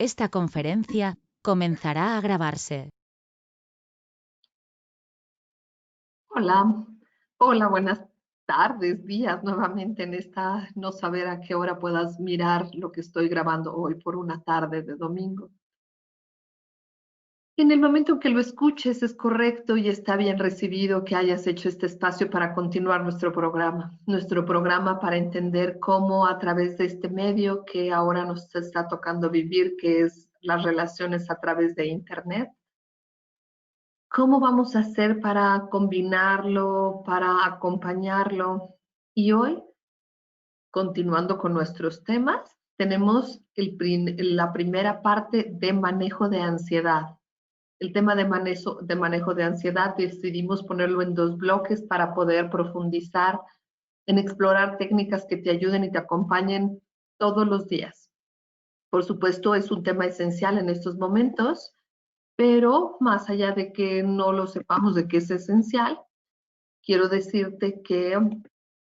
Esta conferencia comenzará a grabarse. Hola, hola, buenas tardes, días nuevamente en esta, no saber a qué hora puedas mirar lo que estoy grabando hoy por una tarde de domingo. En el momento en que lo escuches es correcto y está bien recibido que hayas hecho este espacio para continuar nuestro programa para entender cómo a través de este medio que ahora nos está tocando vivir, que es las relaciones a través de Internet, ¿cómo vamos a hacer para combinarlo, para acompañarlo? Y hoy, continuando con nuestros temas, tenemos la primera parte de manejo de ansiedad. El tema de manejo de ansiedad decidimos ponerlo en 2 bloques para poder profundizar en explorar técnicas que te ayuden y te acompañen todos los días. Por supuesto, es un tema esencial en estos momentos, pero más allá de que no lo sepamos de que es esencial, quiero decirte que,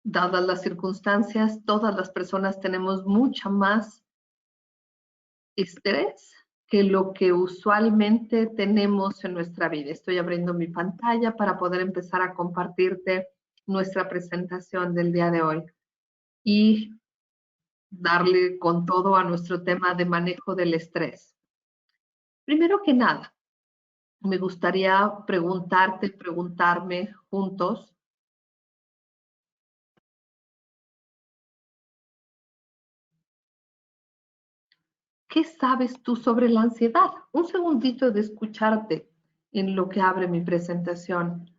dadas las circunstancias, todas las personas tenemos mucha más estrés que lo que usualmente tenemos en nuestra vida. Estoy abriendo mi pantalla para poder empezar a compartirte nuestra presentación del día de hoy y darle con todo a nuestro tema de manejo del estrés. Primero que nada, me gustaría preguntarme juntos, ¿qué sabes tú sobre la ansiedad? Un segundito de escucharte en lo que abre mi presentación.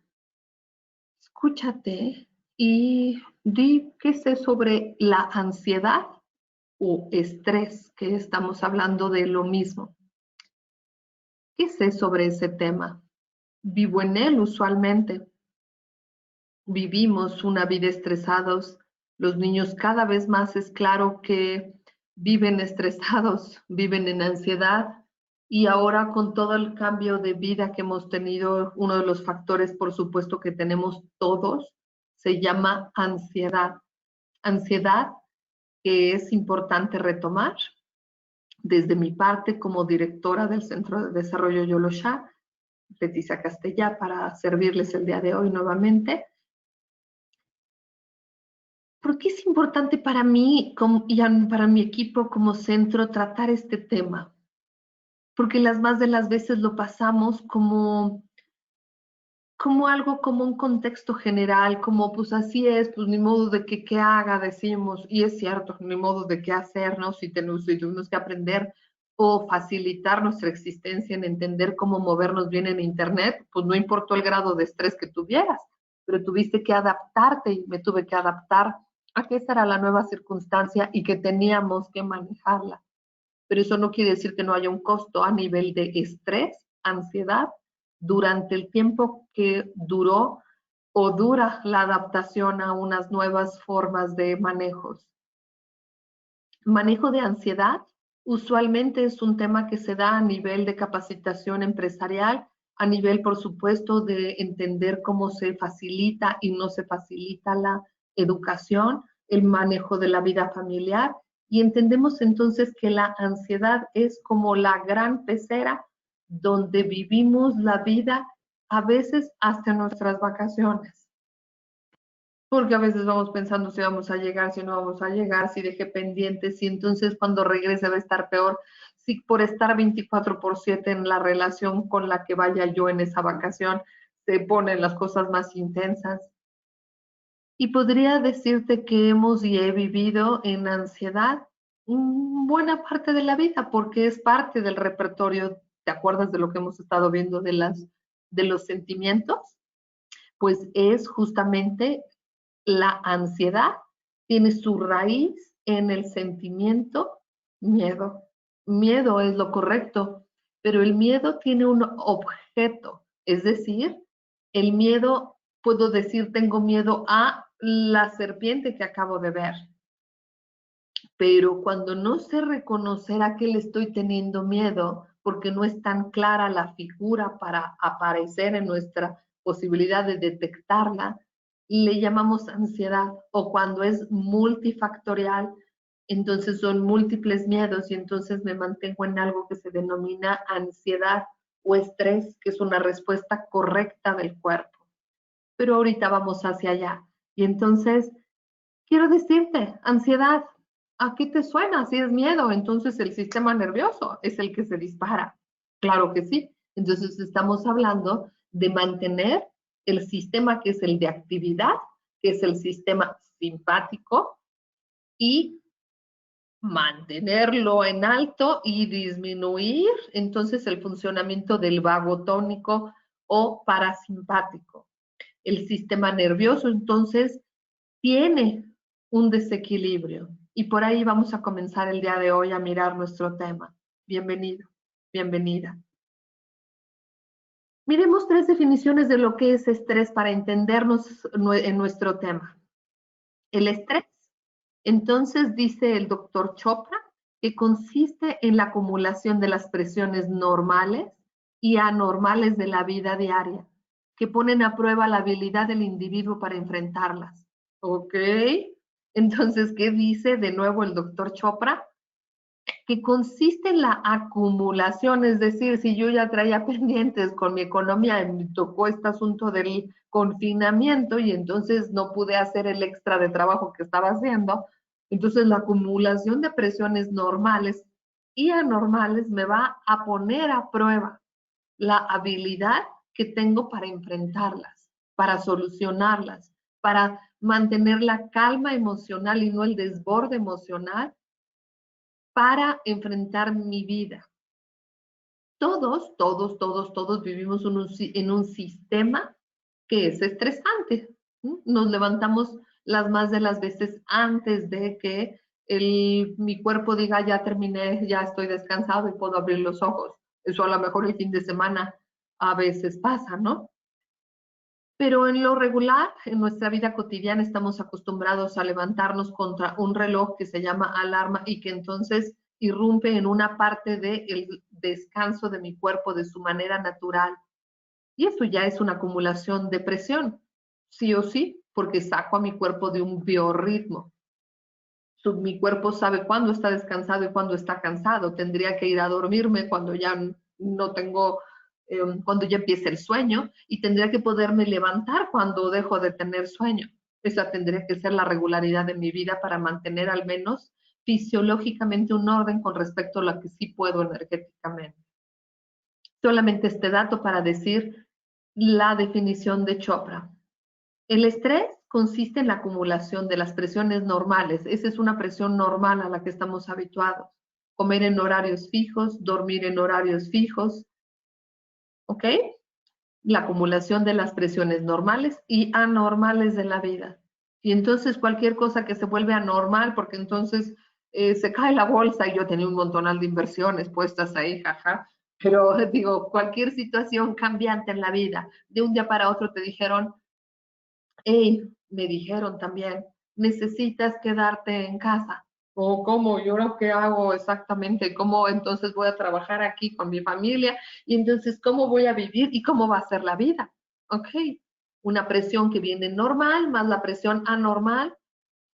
Escúchate y di qué sé sobre la ansiedad o estrés, que estamos hablando de lo mismo. ¿Qué sé sobre ese tema? Vivo en él usualmente. Vivimos una vida estresados. Los niños cada vez más es claro que viven estresados, viven en ansiedad. Y ahora con todo el cambio de vida que hemos tenido, uno de los factores, por supuesto, que tenemos todos, se llama ansiedad. Ansiedad que es importante retomar. Desde mi parte, como directora del Centro de Desarrollo Yolosha, Leticia Castellá, para servirles el día de hoy nuevamente. ¿Por qué es importante para mí y para mi equipo como centro tratar este tema? Porque las más de las veces lo pasamos como algo, como un contexto general, como pues así es, pues ni modo de que qué haga, decimos, y es cierto, ni modo de qué hacer, ¿no? Si tuvimos que aprender o facilitar nuestra existencia en entender cómo movernos bien en Internet, pues no importó el grado de estrés que tuvieras, pero tuviste que adaptarte y me tuve que adaptar a que esa era la nueva circunstancia y que teníamos que manejarla. Pero eso no quiere decir que no haya un costo a nivel de estrés, ansiedad, durante el tiempo que duró o dura la adaptación a unas nuevas formas de manejos. Manejo de ansiedad usualmente es un tema que se da a nivel de capacitación empresarial, a nivel, por supuesto, de entender cómo se facilita y no se facilita la educación, el manejo de la vida familiar, y entendemos entonces que la ansiedad es como la gran pecera donde vivimos la vida, a veces hasta nuestras vacaciones. Porque a veces vamos pensando si vamos a llegar, si no vamos a llegar, si dejé pendientes, si entonces cuando regrese va a estar peor, si por estar 24/7 en la relación con la que vaya yo en esa vacación, se ponen las cosas más intensas. Y podría decirte que hemos y he vivido en ansiedad buena parte de la vida, porque es parte del repertorio. ¿Te acuerdas de lo que hemos estado viendo de los sentimientos? Pues es justamente la ansiedad tiene su raíz en el sentimiento miedo. Miedo es lo correcto, pero el miedo tiene un objeto, es decir, el miedo, puedo decir, tengo miedo a la serpiente que acabo de ver, pero cuando no sé reconocer a qué le estoy teniendo miedo, porque no es tan clara la figura para aparecer en nuestra posibilidad de detectarla, le llamamos ansiedad, o cuando es multifactorial, Entonces son múltiples miedos y entonces me mantengo en algo que se denomina ansiedad o estrés, que es una respuesta correcta del cuerpo. Pero ahorita vamos hacia allá. Y entonces, quiero decirte, ansiedad, ¿a qué te suena? Si es miedo, entonces el sistema nervioso es el que se dispara. Claro que sí. Entonces estamos hablando de mantener el sistema que es el de actividad, que es el sistema simpático, y mantenerlo en alto y disminuir entonces el funcionamiento del vago tónico o parasimpático. El sistema nervioso entonces tiene un desequilibrio y por ahí vamos a comenzar el día de hoy a mirar nuestro tema. Bienvenido, bienvenida. Miremos 3 definiciones de lo que es estrés para entendernos en nuestro tema. El estrés, entonces, dice el doctor Chopra, que consiste en la acumulación de las presiones normales y anormales de la vida diaria, que ponen a prueba la habilidad del individuo para enfrentarlas. ¿Ok? Entonces, ¿qué dice de nuevo el doctor Chopra? Que consiste en la acumulación, es decir, si yo ya traía pendientes con mi economía, me tocó este asunto del confinamiento y entonces no pude hacer el extra de trabajo que estaba haciendo, entonces la acumulación de presiones normales y anormales me va a poner a prueba la habilidad que tengo para enfrentarlas, para solucionarlas, para mantener la calma emocional y no el desborde emocional para enfrentar mi vida. Todos vivimos en un sistema que es estresante. Nos levantamos las más de las veces antes de que mi cuerpo diga ya terminé, ya estoy descansado y puedo abrir los ojos. Eso a lo mejor el fin de semana a veces pasa, ¿no? Pero en lo regular, en nuestra vida cotidiana, estamos acostumbrados a levantarnos contra un reloj que se llama alarma y que entonces irrumpe en una parte del descanso de mi cuerpo de su manera natural. Y eso ya es una acumulación de presión, sí o sí, porque saco a mi cuerpo de un biorritmo. Mi cuerpo sabe cuándo está descansado y cuándo está cansado. Tendría que ir a dormirme cuando ya no tengo, cuando ya empiece el sueño y tendría que poderme levantar cuando dejo de tener sueño. Esa tendría que ser la regularidad de mi vida para mantener al menos fisiológicamente un orden con respecto a lo que sí puedo energéticamente. Solamente este dato para decir la definición de Chopra. El estrés consiste en la acumulación de las presiones normales. Esa es una presión normal a la que estamos habituados. Comer en horarios fijos, dormir en horarios fijos, ¿ok? La acumulación de las presiones normales y anormales de la vida. Y entonces cualquier cosa que se vuelve anormal, porque entonces se cae la bolsa y yo tenía un montonal de inversiones puestas ahí, jaja. Pero digo, cualquier situación cambiante en la vida, de un día para otro te dijeron, hey, me dijeron también, necesitas quedarte en casa. ¿O cómo? ¿Y ahora qué hago exactamente? ¿Cómo entonces voy a trabajar aquí con mi familia? Y entonces, ¿cómo voy a vivir y cómo va a ser la vida? Ok, una presión que viene normal más la presión anormal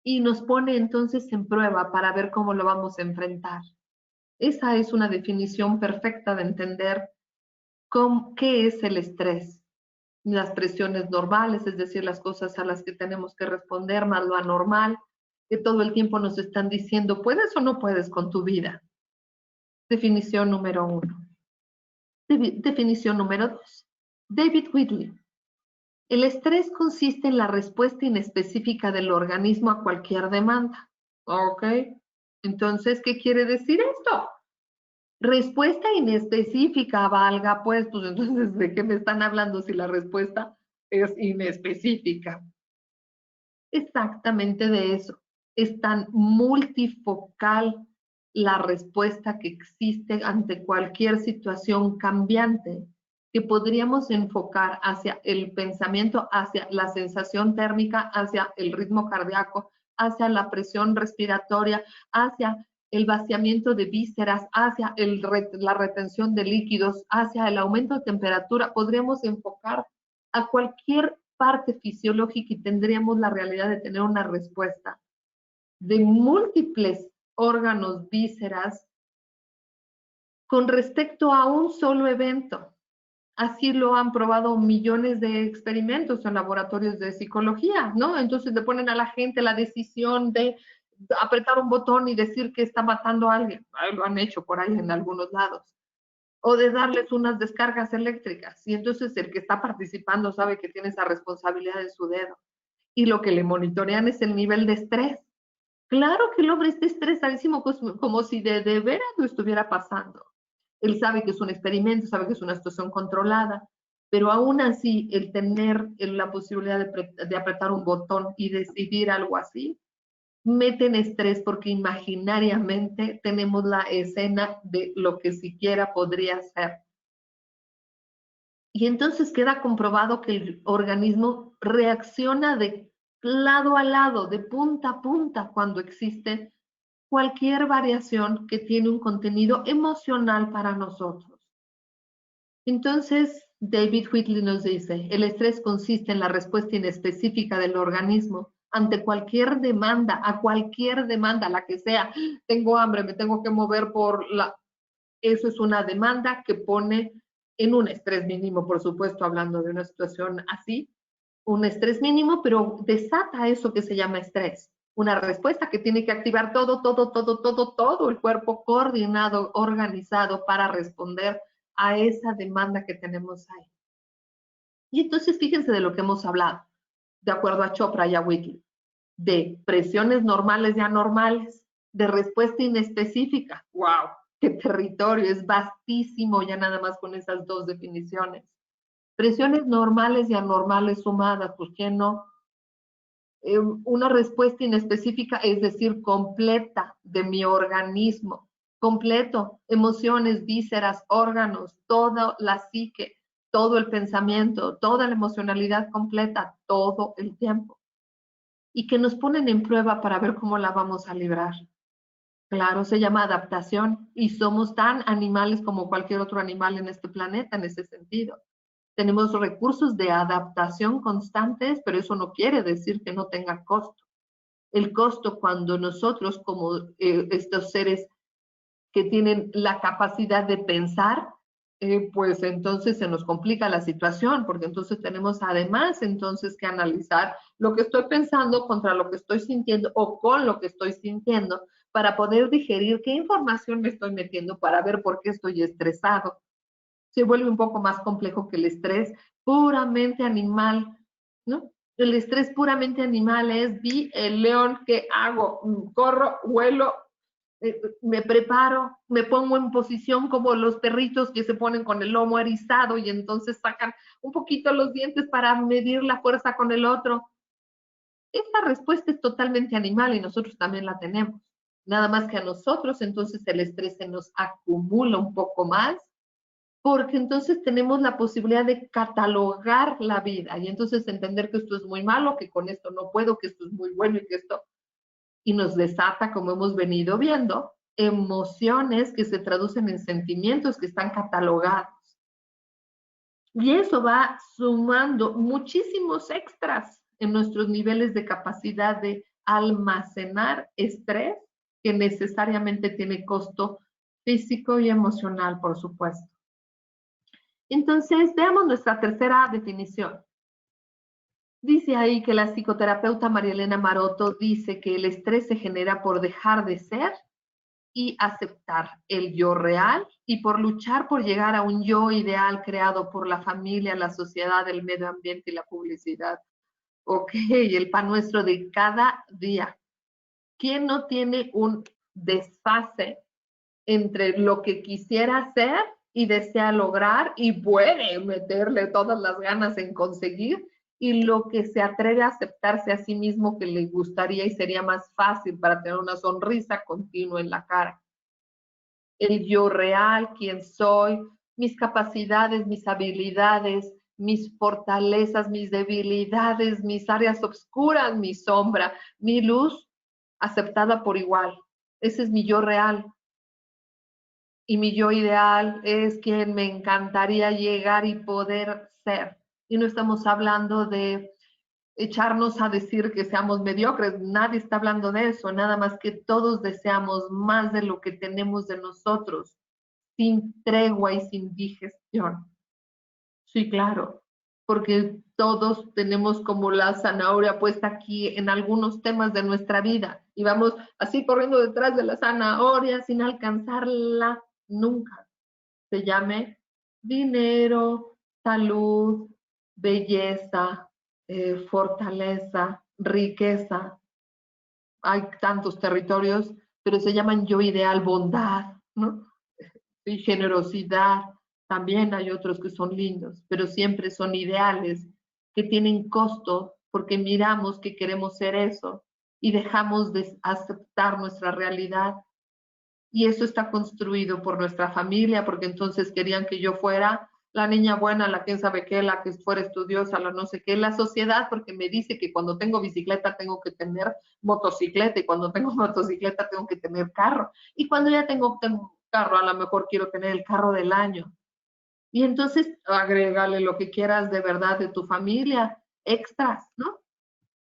y nos pone entonces en prueba para ver cómo lo vamos a enfrentar. Esa es una definición perfecta de entender qué es el estrés. Las presiones normales, es decir, las cosas a las que tenemos que responder, más lo anormal, que todo el tiempo nos están diciendo, ¿puedes o no puedes con tu vida? Definición número 1. Definición número 2. David Whitley. El estrés consiste en la respuesta inespecífica del organismo a cualquier demanda. ¿Ok? Entonces, ¿qué quiere decir esto? Respuesta inespecífica, valga pues entonces, ¿de qué me están hablando si la respuesta es inespecífica? Exactamente de eso. Es tan multifocal la respuesta que existe ante cualquier situación cambiante que podríamos enfocar hacia el pensamiento, hacia la sensación térmica, hacia el ritmo cardíaco, hacia la presión respiratoria, hacia el vaciamiento de vísceras, hacia la retención de líquidos, hacia el aumento de temperatura. Podríamos enfocar a cualquier parte fisiológica y tendríamos la realidad de tener una respuesta de múltiples órganos, vísceras, con respecto a un solo evento. Así lo han probado millones de experimentos en laboratorios de psicología, ¿no? Entonces le ponen a la gente la decisión de apretar un botón y decir que está matando a alguien. Lo han hecho por ahí en algunos lados. O de darles unas descargas eléctricas. Y entonces el que está participando sabe que tiene esa responsabilidad en su dedo. Y lo que le monitorean es el nivel de estrés. Claro que el hombre está estresadísimo, pues, como si de veras lo estuviera pasando. Él sabe que es un experimento, sabe que es una situación controlada, pero aún así el tener la posibilidad de apretar un botón y decidir algo así, mete en estrés porque imaginariamente tenemos la escena de lo que siquiera podría ser. Y entonces queda comprobado que el organismo reacciona de lado a lado, de punta a punta, cuando existe cualquier variación que tiene un contenido emocional para nosotros. Entonces, David Whitley nos dice, el estrés consiste en la respuesta inespecífica del organismo ante cualquier demanda, a cualquier demanda, la que sea. Tengo hambre, me tengo que mover por la... Eso es una demanda que pone en un estrés mínimo, por supuesto, hablando de una situación así, un estrés mínimo, pero desata eso que se llama estrés. Una respuesta que tiene que activar todo el cuerpo coordinado, organizado para responder a esa demanda que tenemos ahí. Y entonces fíjense de lo que hemos hablado, de acuerdo a Chopra y a Whitley, de presiones normales y anormales, de respuesta inespecífica. ¡Wow! ¡Qué territorio! Es vastísimo ya nada más con esas dos definiciones. Presiones normales y anormales sumadas, ¿por qué no? Una respuesta inespecífica, es decir, completa de mi organismo, completo, emociones, vísceras, órganos, toda la psique, todo el pensamiento, toda la emocionalidad completa, todo el tiempo. Y que nos ponen en prueba para ver cómo la vamos a librar. Claro, se llama adaptación y somos tan animales como cualquier otro animal en este planeta en ese sentido. Tenemos recursos de adaptación constantes, pero eso no quiere decir que no tenga costo. El costo cuando nosotros, como estos seres que tienen la capacidad de pensar, pues entonces se nos complica la situación, porque entonces tenemos además entonces que analizar lo que estoy pensando contra lo que estoy sintiendo o con lo que estoy sintiendo para poder digerir qué información me estoy metiendo para ver por qué estoy estresado. Se vuelve un poco más complejo que el estrés puramente animal, ¿no? El estrés puramente animal es, vi el león, ¿qué hago? Corro, vuelo, me preparo, me pongo en posición como los perritos que se ponen con el lomo erizado y entonces sacan un poquito los dientes para medir la fuerza con el otro. Esta respuesta es totalmente animal y nosotros también la tenemos. Nada más que a nosotros entonces el estrés se nos acumula un poco más porque entonces tenemos la posibilidad de catalogar la vida y entonces entender que esto es muy malo, que con esto no puedo, que esto es muy bueno y que esto... Y nos desata, como hemos venido viendo, emociones que se traducen en sentimientos que están catalogados. Y eso va sumando muchísimos extras en nuestros niveles de capacidad de almacenar estrés que necesariamente tiene costo físico y emocional, por supuesto. Entonces, veamos nuestra tercera definición. Dice ahí que la psicoterapeuta María Elena Maroto dice que el estrés se genera por dejar de ser y aceptar el yo real y por luchar por llegar a un yo ideal creado por la familia, la sociedad, el medio ambiente y la publicidad. Ok, el pan nuestro de cada día. ¿Quién no tiene un desfase entre lo que quisiera hacer y desea lograr y puede meterle todas las ganas en conseguir y lo que se atreve a aceptarse a sí mismo que le gustaría y sería más fácil para tener una sonrisa continua en la cara? El yo real, quién soy, mis capacidades, mis habilidades, mis fortalezas, mis debilidades, mis áreas oscuras, mi sombra, mi luz, aceptada por igual. Ese es mi yo real. Y mi yo ideal es quien me encantaría llegar y poder ser. Y no estamos hablando de echarnos a decir que seamos mediocres. Nadie está hablando de eso, nada más que todos deseamos más de lo que tenemos de nosotros, sin tregua y sin digestión. Sí, claro, porque todos tenemos como la zanahoria puesta aquí en algunos temas de nuestra vida y vamos así corriendo detrás de la zanahoria sin alcanzarla nunca. Se llame dinero, salud, belleza, fortaleza, riqueza. Hay tantos territorios, pero se llaman yo ideal, bondad, ¿no? Y generosidad. También hay otros que son lindos, pero siempre son ideales que tienen costo porque miramos que queremos ser eso y dejamos de aceptar nuestra realidad. Y eso está construido por nuestra familia, porque entonces querían que yo fuera la niña buena, la que sabe qué, la que fuera estudiosa, la no sé qué, la sociedad, porque me dice que cuando tengo bicicleta tengo que tener motocicleta y cuando tengo motocicleta tengo que tener carro. Y cuando ya tengo carro, a lo mejor quiero tener el carro del año. Y entonces agrégale lo que quieras de verdad de tu familia, extras, ¿no?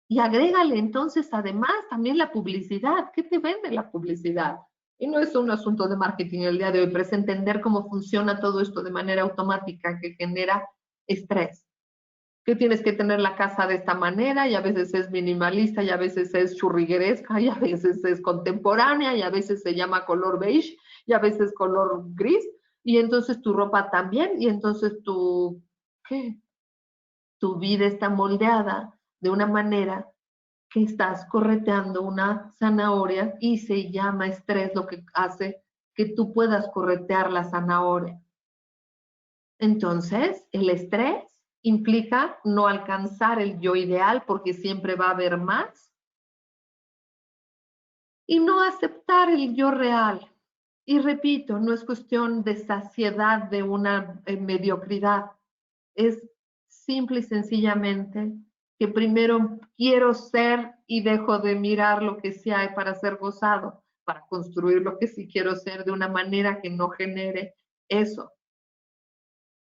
Y agrégale entonces además también la publicidad. ¿Qué te vende la publicidad? Y no es un asunto de marketing el día de hoy, pero es entender cómo funciona todo esto de manera automática que genera estrés. Que tienes que tener la casa de esta manera y a veces es minimalista y a veces es churrigueresca y a veces es contemporánea y a veces se llama color beige y a veces color gris y entonces tu ropa también y entonces ¿qué? Tu vida está moldeada de una manera que estás correteando una zanahoria y se llama estrés lo que hace que tú puedas corretear la zanahoria. Entonces, el estrés implica no alcanzar el yo ideal porque siempre va a haber más y no aceptar el yo real. Y repito, no es cuestión de saciedad de una mediocridad, es simple y sencillamente que primero quiero ser y dejo de mirar lo que sí hay para ser gozado, para construir lo que sí quiero ser de una manera que no genere eso.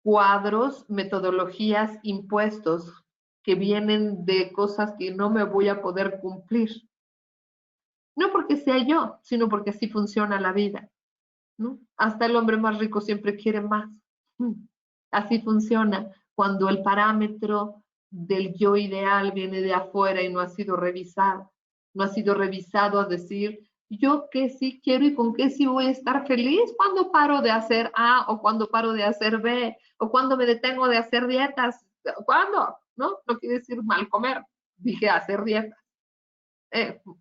Cuadros, metodologías, impuestos que vienen de cosas que no me voy a poder cumplir. No porque sea yo, sino porque así funciona la vida, ¿no? Hasta el hombre más rico siempre quiere más. Así funciona cuando el parámetro del yo ideal viene de afuera y no ha sido revisado. No ha sido revisado a decir, yo qué sí quiero y con qué sí voy a estar feliz cuando paro de hacer A o cuando paro de hacer B o cuando me detengo de hacer dietas. ¿Cuándo? ¿No? No quiere decir mal comer. Dije hacer dietas.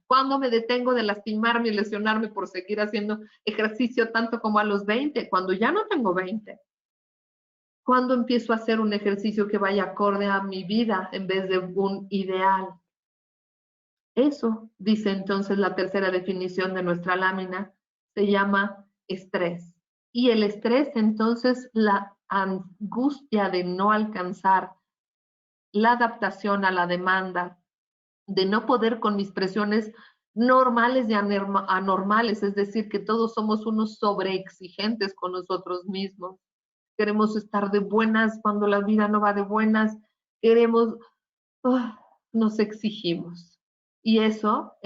¿Cuándo me detengo de lastimarme y lesionarme por seguir haciendo ejercicio tanto como a los 20? Cuando ya no tengo 20. ¿Cuándo empiezo a hacer un ejercicio que vaya acorde a mi vida en vez de un ideal? Eso, dice entonces la tercera definición de nuestra lámina, se llama estrés. Y el estrés, entonces, la angustia de no alcanzar la adaptación a la demanda, de no poder con mis presiones normales y anormales, es decir, que todos somos unos sobreexigentes con nosotros mismos. Queremos estar de buenas cuando la vida no va de buenas, queremos, nos exigimos. Y eso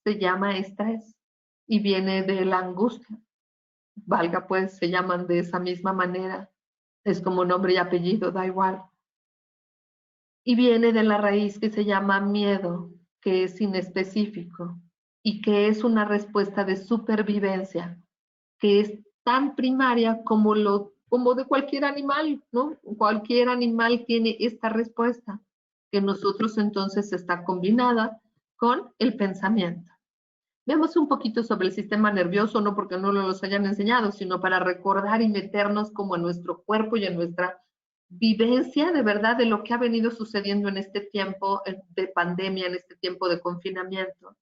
se llama estrés y viene de la angustia. Valga pues, se llaman de esa misma manera. Es como nombre y apellido, da igual. Y viene de la raíz que se llama miedo, que es inespecífico y que es una respuesta de supervivencia, que es tan primaria como de cualquier animal, ¿no? Cualquier animal tiene esta respuesta, que nosotros entonces está combinada con el pensamiento. Vemos un poquito sobre el sistema nervioso, no porque no nos hayan enseñado, sino para recordar y meternos como en nuestro cuerpo y en nuestra vivencia de verdad de lo que ha venido sucediendo en este tiempo de pandemia, en este tiempo de confinamiento.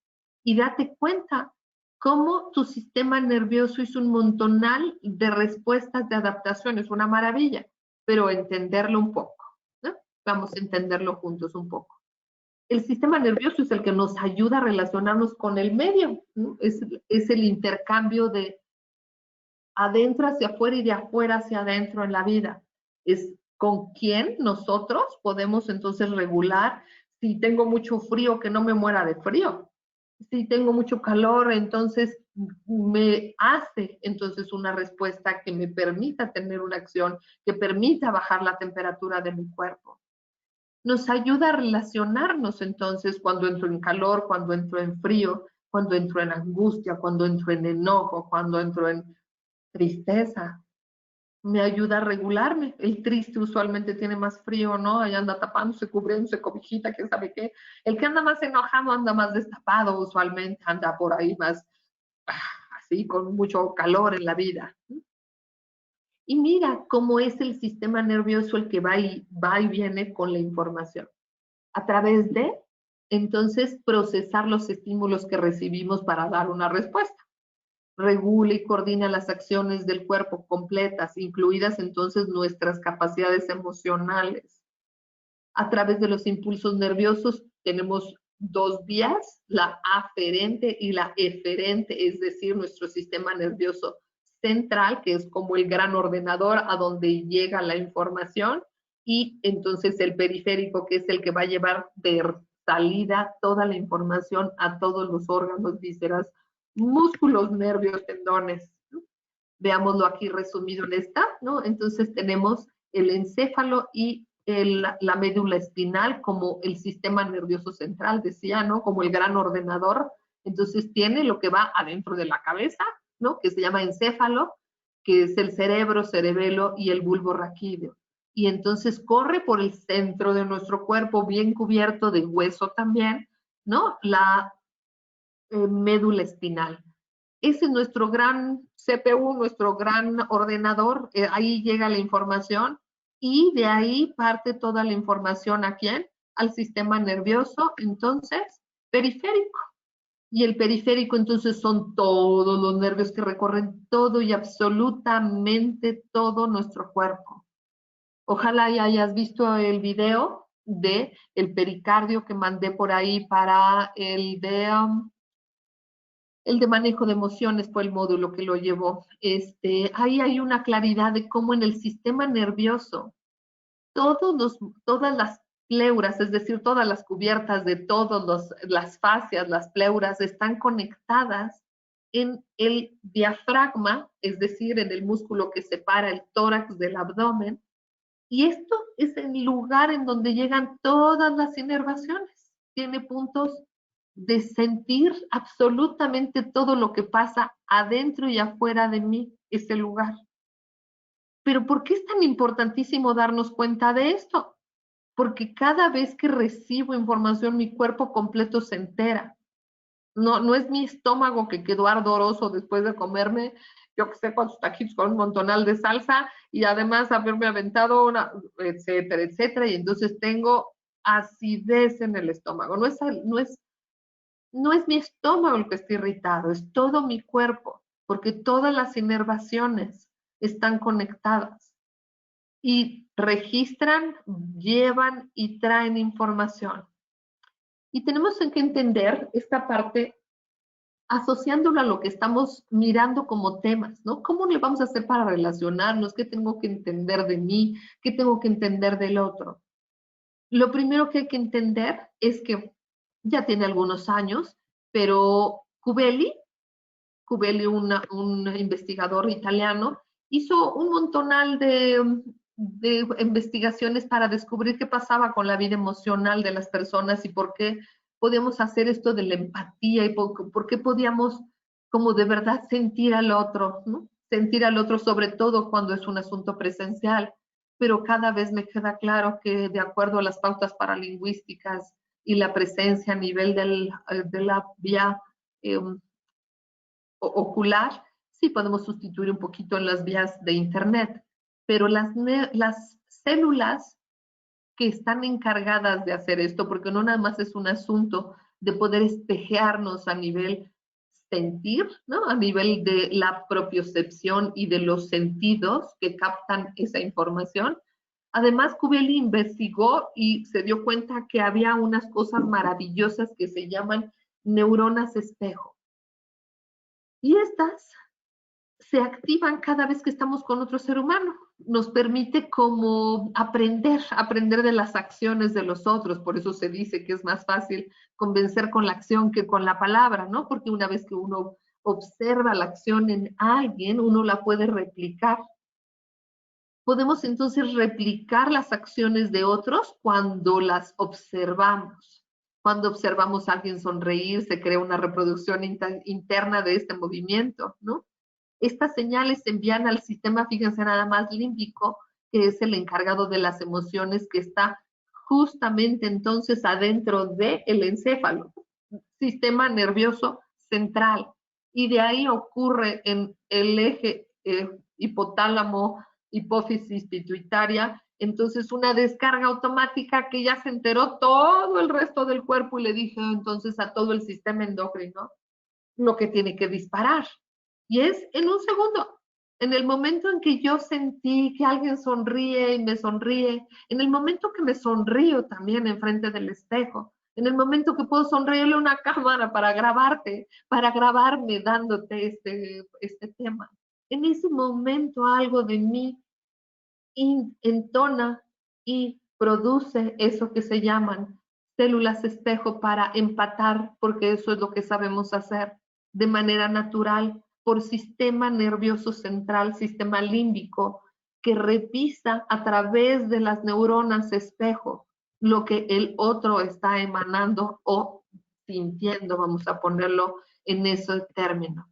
Y date cuenta cómo tu sistema nervioso hizo un montonal de respuestas de adaptación, es una maravilla, pero entenderlo un poco, ¿no? Vamos a entenderlo juntos un poco. El sistema nervioso es el que nos ayuda a relacionarnos con el medio, ¿no? Es el intercambio de adentro hacia afuera y de afuera hacia adentro en la vida. Es con quién nosotros podemos entonces regular Si tengo mucho frío, que no me muera de frío. Si tengo mucho calor, entonces me hace entonces una respuesta que me permita tener una acción, que permita bajar la temperatura de mi cuerpo. Nos ayuda a relacionarnos entonces cuando entro en calor, cuando entro en frío, cuando entro en angustia, cuando entro en enojo, cuando entro en tristeza. Me ayuda a regularme. El triste usualmente tiene más frío, ¿no? Ahí anda tapándose, cubriéndose, cobijita, quién sabe qué. El que anda más enojado anda más destapado usualmente, anda por ahí más así, con mucho calor en la vida. Y mira cómo es el sistema nervioso el que va y viene con la información. A través de, entonces, procesar los estímulos que recibimos para dar una respuesta. Regula y coordina las acciones del cuerpo completas, incluidas entonces nuestras capacidades emocionales. A través de los impulsos nerviosos tenemos dos vías, la aferente y la eferente, es decir, nuestro sistema nervioso central, que es como el gran ordenador a donde llega la información, y entonces el periférico, que es el que va a llevar de salida toda la información a todos los órganos, vísceras, músculos, nervios, tendones. Veámoslo aquí resumido en esta, ¿no? Entonces tenemos el encéfalo y la médula espinal como el sistema nervioso central, decía, ¿no? Como el gran ordenador. Entonces tiene lo que va adentro de la cabeza, ¿no? Que se llama encéfalo, que es el cerebro, cerebelo y el bulbo raquídeo. Y entonces corre por el centro de nuestro cuerpo, bien cubierto de hueso también, ¿no? La médula espinal. Ese es nuestro gran CPU, nuestro gran ordenador. Ahí llega la información y de ahí parte toda la información ¿a quién? Al sistema nervioso, entonces, periférico. Y el periférico entonces son todos los nervios que recorren todo y absolutamente todo nuestro cuerpo. Ojalá ya hayas visto el video de el pericardio que mandé por ahí para el de manejo de emociones fue el módulo que lo llevó. Ahí hay una claridad de cómo en el sistema nervioso todas las pleuras, es decir, todas las cubiertas de todas las fascias, las pleuras, están conectadas en el diafragma, es decir, en el músculo que separa el tórax del abdomen. Y esto es el lugar en donde llegan todas las inervaciones. Tiene puntos de sentir absolutamente todo lo que pasa adentro y afuera de mí, ese lugar. Pero ¿por qué es tan importantísimo darnos cuenta de esto? Porque cada vez que recibo información, mi cuerpo completo se entera. No es mi estómago que quedó ardoroso después de comerme, yo que sé cuántos taquitos con un montonal de salsa y además haberme aventado una, etcétera, etcétera, y entonces tengo acidez en el estómago. No es mi estómago el que está irritado, es todo mi cuerpo, porque todas las inervaciones están conectadas y registran, llevan y traen información. Y tenemos que entender esta parte asociándolo a lo que estamos mirando como temas, ¿no? ¿Cómo le vamos a hacer para relacionarnos? ¿Qué tengo que entender de mí? ¿Qué tengo que entender del otro? Lo primero que hay que entender es que ya tiene algunos años, pero Cubelli, un investigador italiano, hizo un montonal de investigaciones para descubrir qué pasaba con la vida emocional de las personas y por qué podíamos hacer esto de la empatía y por qué podíamos como de verdad sentir al otro, ¿no? Sentir al otro sobre todo cuando es un asunto presencial. Pero cada vez me queda claro que de acuerdo a las pautas paralingüísticas y la presencia a nivel de la vía ocular, sí podemos sustituir un poquito en las vías de internet, pero las células que están encargadas de hacer esto, porque no nada más es un asunto de poder espejearnos a nivel sentir, ¿no? A nivel de la propiocepción y de los sentidos que captan esa información. Además, Cubelli investigó y se dio cuenta que había unas cosas maravillosas que se llaman neuronas espejo. Y estas se activan cada vez que estamos con otro ser humano. nos permite como aprender de las acciones de los otros. Por eso se dice que es más fácil convencer con la acción que con la palabra, ¿no? Porque una vez que uno observa la acción en alguien, uno la puede replicar. Podemos entonces replicar las acciones de otros cuando las observamos. Cuando observamos a alguien sonreír, se crea una reproducción interna de este movimiento, ¿no? Estas señales se envían al sistema, fíjense nada más, límbico, que es el encargado de las emociones, que está justamente entonces adentro del encéfalo, sistema nervioso central. Y de ahí ocurre en el eje hipotálamo, hipófisis pituitaria, entonces una descarga automática que ya se enteró todo el resto del cuerpo y le dije entonces a todo el sistema endocrino lo que tiene que disparar. Y es en un segundo, en el momento en que yo sentí que alguien sonríe y me sonríe, en el momento que me sonrío también enfrente del espejo, en el momento que puedo sonreírle a una cámara para grabarte, para grabarme dándote este tema. En ese momento algo de mí entona y produce eso que se llaman células espejo para empatar, porque eso es lo que sabemos hacer de manera natural por sistema nervioso central, sistema límbico, que revisa a través de las neuronas espejo lo que el otro está emanando o sintiendo, vamos a ponerlo en ese término.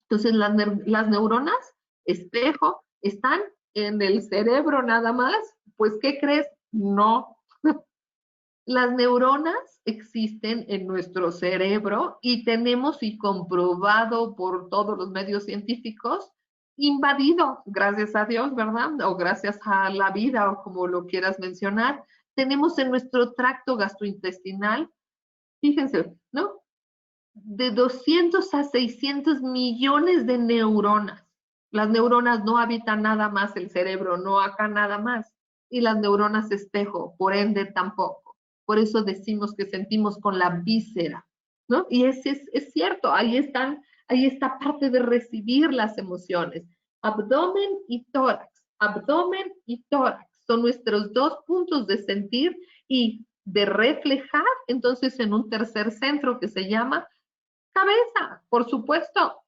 Entonces, las neuronas espejo están en el cerebro nada más. Pues, ¿qué crees? No. Las neuronas existen en nuestro cerebro y tenemos, y comprobado por todos los medios científicos, invadido, gracias a Dios, ¿verdad? O gracias a la vida, o como lo quieras mencionar, tenemos en nuestro tracto gastrointestinal, fíjense, ¿no? De 200 a 600 millones de neuronas. Las neuronas no habitan nada más el cerebro, no acá nada más. Y las neuronas espejo, por ende, tampoco. Por eso decimos que sentimos con la víscera, ¿no? Y es cierto, ahí está parte de recibir las emociones. Abdomen y tórax, abdomen y tórax son nuestros dos puntos de sentir y de reflejar, entonces, en un tercer centro que se llama cabeza, por supuesto.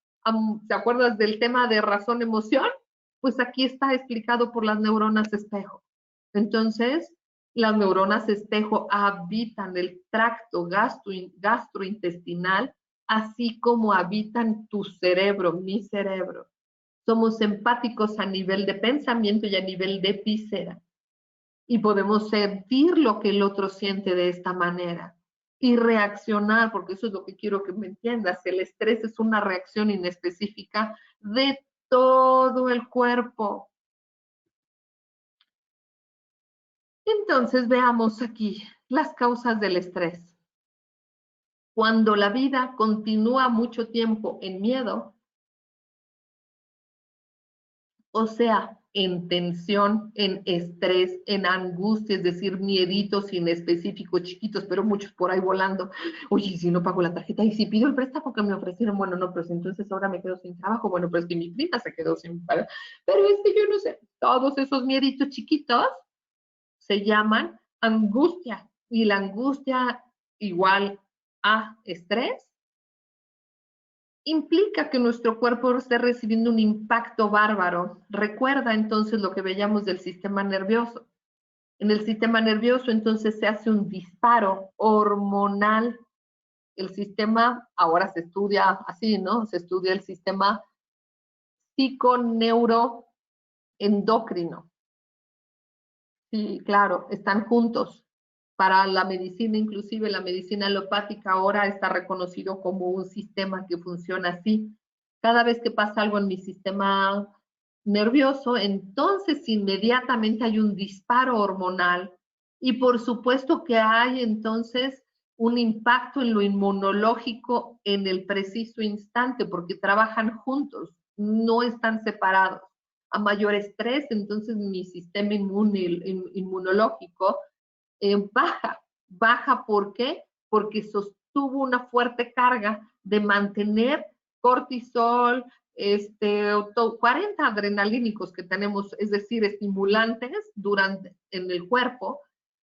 ¿Te acuerdas del tema de razón-emoción? Pues aquí está explicado por las neuronas espejo. Entonces, las neuronas espejo habitan el tracto gastrointestinal, así como habitan tu cerebro, mi cerebro. Somos empáticos a nivel de pensamiento y a nivel de víscera. Y podemos sentir lo que el otro siente de esta manera y reaccionar, porque eso es lo que quiero que me entiendas. El estrés es una reacción inespecífica de todo el cuerpo. Entonces veamos aquí las causas del estrés. Cuando la vida continúa mucho tiempo en miedo, o sea, en tensión, en estrés, en angustia, es decir, mieditos inespecíficos, chiquitos, pero muchos por ahí volando. Oye, si no pago la tarjeta, y si pido el préstamo que me ofrecieron, bueno, no, pero si entonces ahora me quedo sin trabajo, bueno, pero es que mi prima se quedó sin pago. Pero es que yo no sé, todos esos mieditos chiquitos se llaman angustia, y la angustia igual a estrés implica que nuestro cuerpo esté recibiendo un impacto bárbaro. Recuerda entonces lo que veíamos del sistema nervioso. En el sistema nervioso entonces se hace un disparo hormonal. El sistema, ahora se estudia así, ¿no? Se estudia el sistema psiconeuroendocrino. Sí, claro, están juntos. Para la medicina, inclusive la medicina alopática, ahora está reconocido como un sistema que funciona así. Cada vez que pasa algo en mi sistema nervioso, entonces inmediatamente hay un disparo hormonal y por supuesto que hay entonces un impacto en lo inmunológico en el preciso instante porque trabajan juntos, no están separados. A mayor estrés, entonces mi sistema inmunológico baja, ¿por qué? Porque sostuvo una fuerte carga de mantener cortisol, 40 adrenalínicos que tenemos, es decir, estimulantes en el cuerpo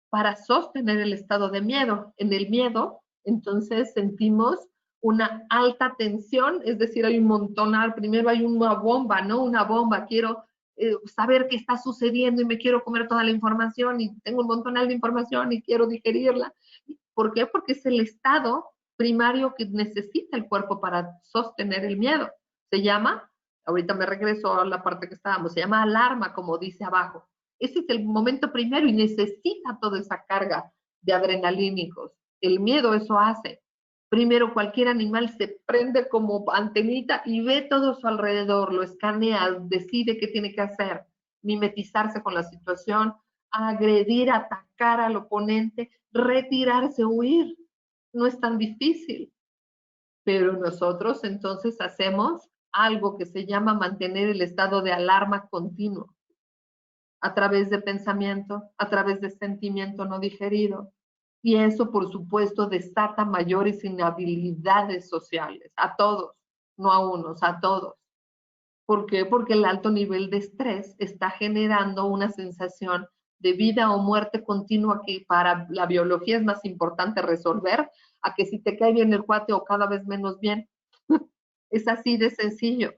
para sostener el estado de miedo. En el miedo, entonces sentimos una alta tensión, es decir, hay un montonal, primero hay una bomba, ¿no? Una bomba, quiero saber qué está sucediendo y me quiero comer toda la información y tengo un montonal de información y quiero digerirla. ¿Por qué? Porque es el estado primario que necesita el cuerpo para sostener el miedo. Se llama, ahorita me regreso a la parte que estábamos, se llama alarma, como dice abajo. Ese es el momento primero y necesita toda esa carga de adrenalínicos. El miedo eso hace. Primero, cualquier animal se prende como antenita y ve todo a su alrededor, lo escanea, decide qué tiene que hacer, mimetizarse con la situación, agredir, atacar al oponente, retirarse, huir. No es tan difícil. Pero nosotros entonces hacemos algo que se llama mantener el estado de alarma continuo a través de pensamiento, a través de sentimiento no digerido. Y eso, por supuesto, desata mayores inhabilidades sociales, a todos, no a unos, a todos. ¿Por qué? Porque el alto nivel de estrés está generando una sensación de vida o muerte continua que para la biología es más importante resolver a que si te cae bien el cuate o cada vez menos bien. Es así de sencillo.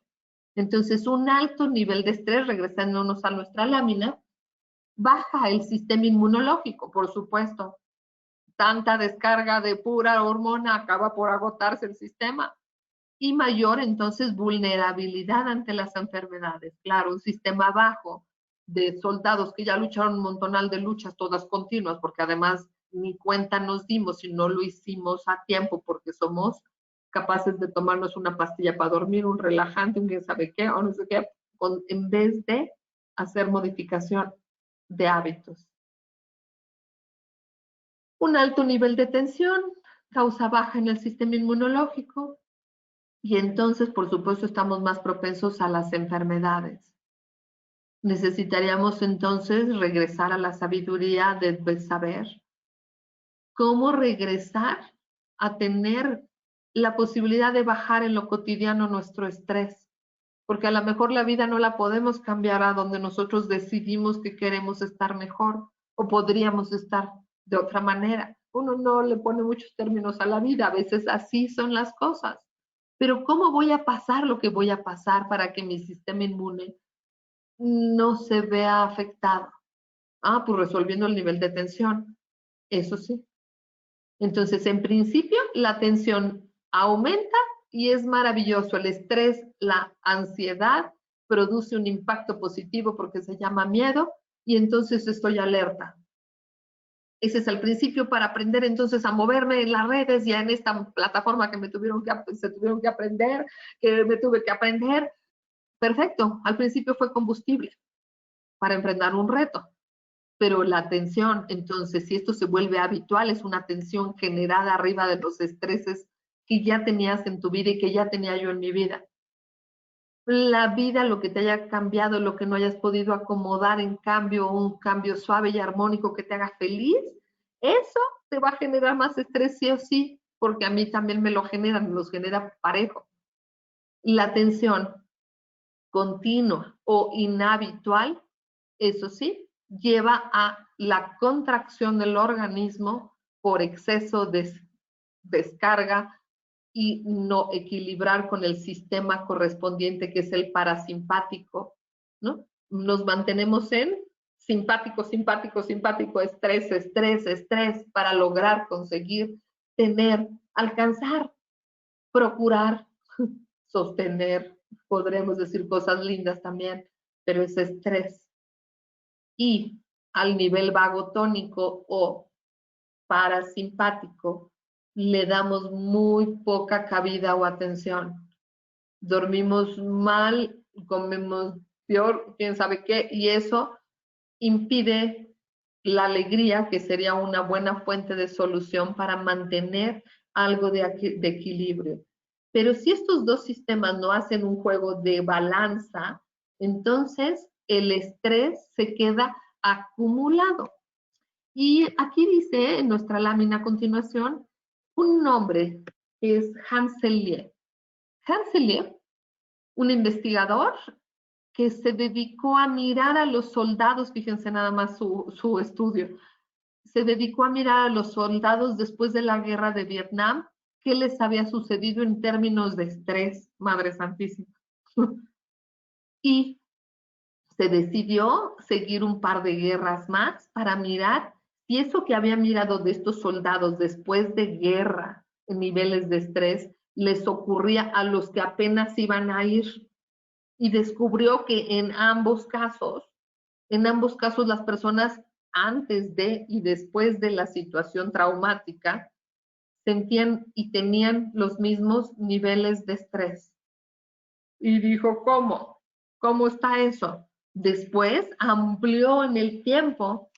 Entonces, un alto nivel de estrés, regresándonos a nuestra lámina, baja el sistema inmunológico, por supuesto. Tanta descarga de pura hormona acaba por agotarse el sistema. Y mayor, entonces, vulnerabilidad ante las enfermedades. Claro, un sistema bajo de soldados que ya lucharon un montonal de luchas, todas continuas, porque además ni cuenta nos dimos si no lo hicimos a tiempo, porque somos capaces de tomarnos una pastilla para dormir, un relajante, un quién sabe qué, o no sé qué, en vez de hacer modificación de hábitos. Un alto nivel de tensión causa baja en el sistema inmunológico y entonces, por supuesto, estamos más propensos a las enfermedades. Necesitaríamos entonces regresar a la sabiduría del saber. ¿Cómo regresar a tener la posibilidad de bajar en lo cotidiano nuestro estrés? Porque a lo mejor la vida no la podemos cambiar a donde nosotros decidimos que queremos estar mejor o podríamos estar de otra manera. Uno no le pone muchos términos a la vida, a veces así son las cosas. Pero ¿cómo voy a pasar lo que voy a pasar para que mi sistema inmune no se vea afectado? Pues resolviendo el nivel de tensión, eso sí. Entonces, en principio, la tensión aumenta y es maravilloso. El estrés, la ansiedad, produce un impacto positivo porque se llama miedo y entonces estoy alerta. Ese es el principio para aprender entonces a moverme en las redes, ya en esta plataforma que se tuvieron que aprender, que me tuve que aprender. Perfecto, al principio fue combustible para enfrentar un reto. Pero la tensión, entonces, si esto se vuelve habitual, es una tensión generada arriba de los estreses que ya tenías en tu vida y que ya tenía yo en mi vida. La vida, lo que te haya cambiado, lo que no hayas podido acomodar en cambio, un cambio suave y armónico que te haga feliz, eso te va a generar más estrés sí o sí, porque a mí también me lo generan, me los genera parejo. La tensión continua o inhabitual, eso sí, lleva a la contracción del organismo por exceso de descarga y no equilibrar con el sistema correspondiente que es el parasimpático, ¿no? Nos mantenemos en simpático, simpático, simpático, estrés, estrés, estrés para lograr conseguir, tener, alcanzar, procurar, sostener, podremos decir cosas lindas también, pero es estrés. Y al nivel vagotónico o parasimpático le damos muy poca cabida o atención. Dormimos mal, comemos peor, quién sabe qué, y eso impide la alegría, que sería una buena fuente de solución para mantener algo de equilibrio. Pero si estos dos sistemas no hacen un juego de balanza, entonces el estrés se queda acumulado. Y aquí dice en nuestra lámina a continuación un nombre que es Hans Selye. Hans Selye un investigador que se dedicó a mirar a los soldados, fíjense nada más su estudio, se dedicó a mirar a los soldados después de la guerra de Vietnam, qué les había sucedido en términos de estrés, Madre Santísima. Y se decidió seguir un par de guerras más para mirar si eso que había mirado de estos soldados después de guerra en niveles de estrés les ocurría a los que apenas iban a ir. Y descubrió que en ambos casos las personas antes de y después de la situación traumática sentían y tenían los mismos niveles de estrés. Y dijo, ¿cómo? ¿Cómo está eso? Después amplió en el tiempo,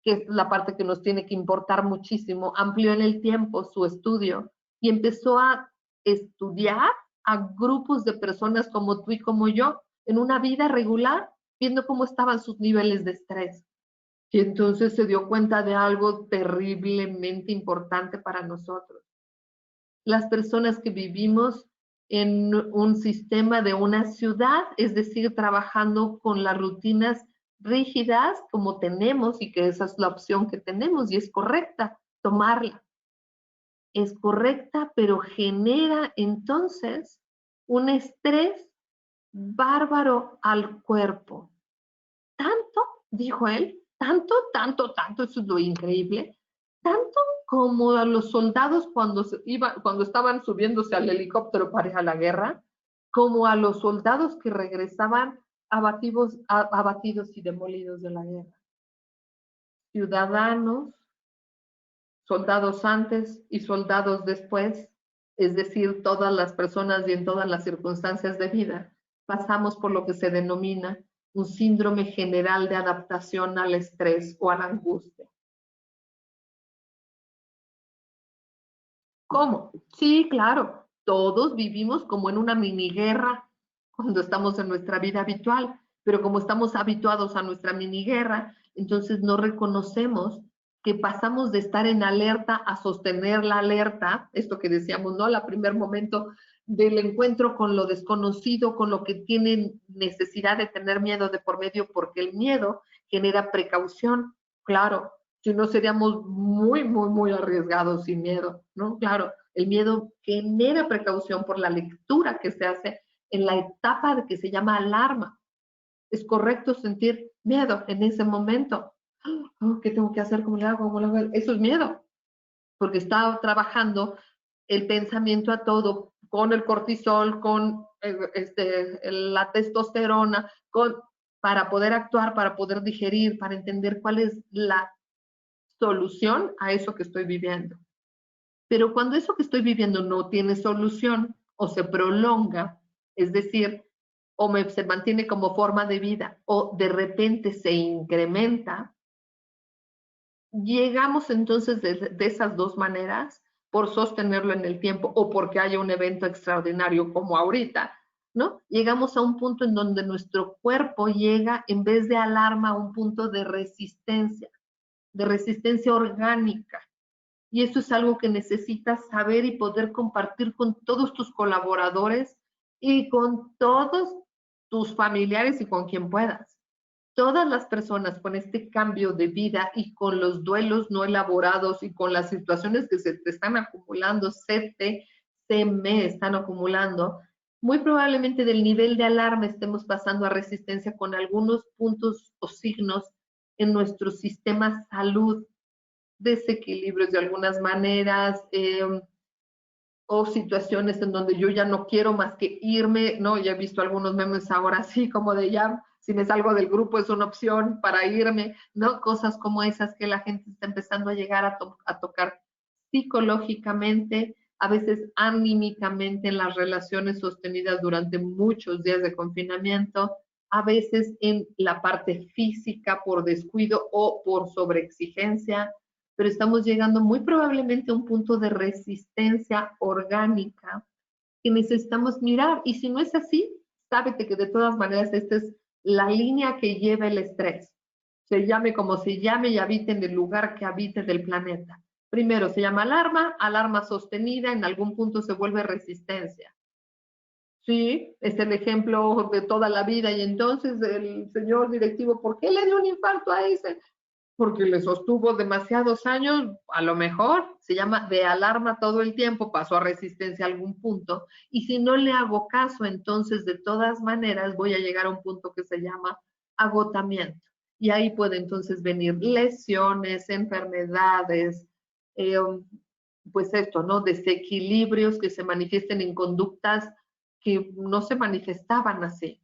que es la parte que nos tiene que importar muchísimo, amplió en el tiempo su estudio y empezó a estudiar a grupos de personas como tú y como yo, en una vida regular, viendo cómo estaban sus niveles de estrés. Y entonces se dio cuenta de algo terriblemente importante para nosotros. Las personas que vivimos en un sistema de una ciudad, es decir, trabajando con las rutinas rígidas como tenemos y que esa es la opción que tenemos y es correcta tomarla. Es correcta, pero genera entonces un estrés bárbaro al cuerpo. Tanto, dijo él, tanto, eso es lo increíble, tanto como a los soldados cuando estaban subiéndose al helicóptero para ir a la guerra, como a los soldados que regresaban abatidos y demolidos de la guerra. Ciudadanos, soldados antes y soldados después, es decir, todas las personas y en todas las circunstancias de vida, pasamos por lo que se denomina un síndrome general de adaptación al estrés o a la angustia. ¿Cómo? Sí, claro, todos vivimos como en una mini guerra cuando estamos en nuestra vida habitual, pero como estamos habituados a nuestra mini guerra, entonces no reconocemos que pasamos de estar en alerta a sostener la alerta, esto que decíamos, ¿no? Al primer momento del encuentro con lo desconocido, con lo que tienen necesidad de tener miedo de por medio, porque el miedo genera precaución, claro, si no seríamos muy, muy, muy arriesgados sin miedo, ¿no? Claro, el miedo genera precaución por la lectura que se hace en la etapa de que se llama alarma. Es correcto sentir miedo en ese momento. ¿Qué tengo que hacer? ¿Cómo le hago? ¿Cómo le hago? Eso es miedo, porque está trabajando el pensamiento a todo, con el cortisol, con la testosterona, para poder actuar, para poder digerir, para entender cuál es la solución a eso que estoy viviendo. Pero cuando eso que estoy viviendo no tiene solución o se prolonga, es decir, se mantiene como forma de vida o de repente se incrementa, llegamos entonces de esas dos maneras, por sostenerlo en el tiempo o porque haya un evento extraordinario como ahorita, ¿no? Llegamos a un punto en donde nuestro cuerpo llega, en vez de alarma, a un punto de resistencia orgánica. Y eso es algo que necesitas saber y poder compartir con todos tus colaboradores y con todos tus familiares y con quien puedas. Todas las personas con este cambio de vida y con los duelos no elaborados y con las situaciones que se te están acumulando, se me están acumulando, muy probablemente del nivel de alarma estemos pasando a resistencia con algunos puntos o signos en nuestro sistema salud, desequilibrios de algunas maneras, o situaciones en donde yo ya no quiero más que irme, ¿no? Ya he visto algunos memes ahora así como de ya, si me salgo del grupo es una opción para irme, ¿no? Cosas como esas que la gente está empezando a llegar a tocar psicológicamente, a veces anímicamente en las relaciones sostenidas durante muchos días de confinamiento, a veces en la parte física por descuido o por sobreexigencia, pero estamos llegando muy probablemente a un punto de resistencia orgánica que necesitamos mirar. Y si no es así, sábete que de todas maneras esta es la línea que lleva el estrés. Se llame como se llame y habite en el lugar que habite del planeta. Primero se llama alarma, alarma sostenida, en algún punto se vuelve resistencia. Sí, es el ejemplo de toda la vida. Y entonces el señor directivo, ¿por qué le dio un infarto a ese? Porque le sostuvo demasiados años, a lo mejor se llama de alarma todo el tiempo, pasó a resistencia a algún punto, y si no le hago caso, entonces de todas maneras voy a llegar a un punto que se llama agotamiento. Y ahí puede entonces venir lesiones, enfermedades, eh, pues esto, ¿no? Desequilibrios que se manifiesten en conductas que no se manifestaban así.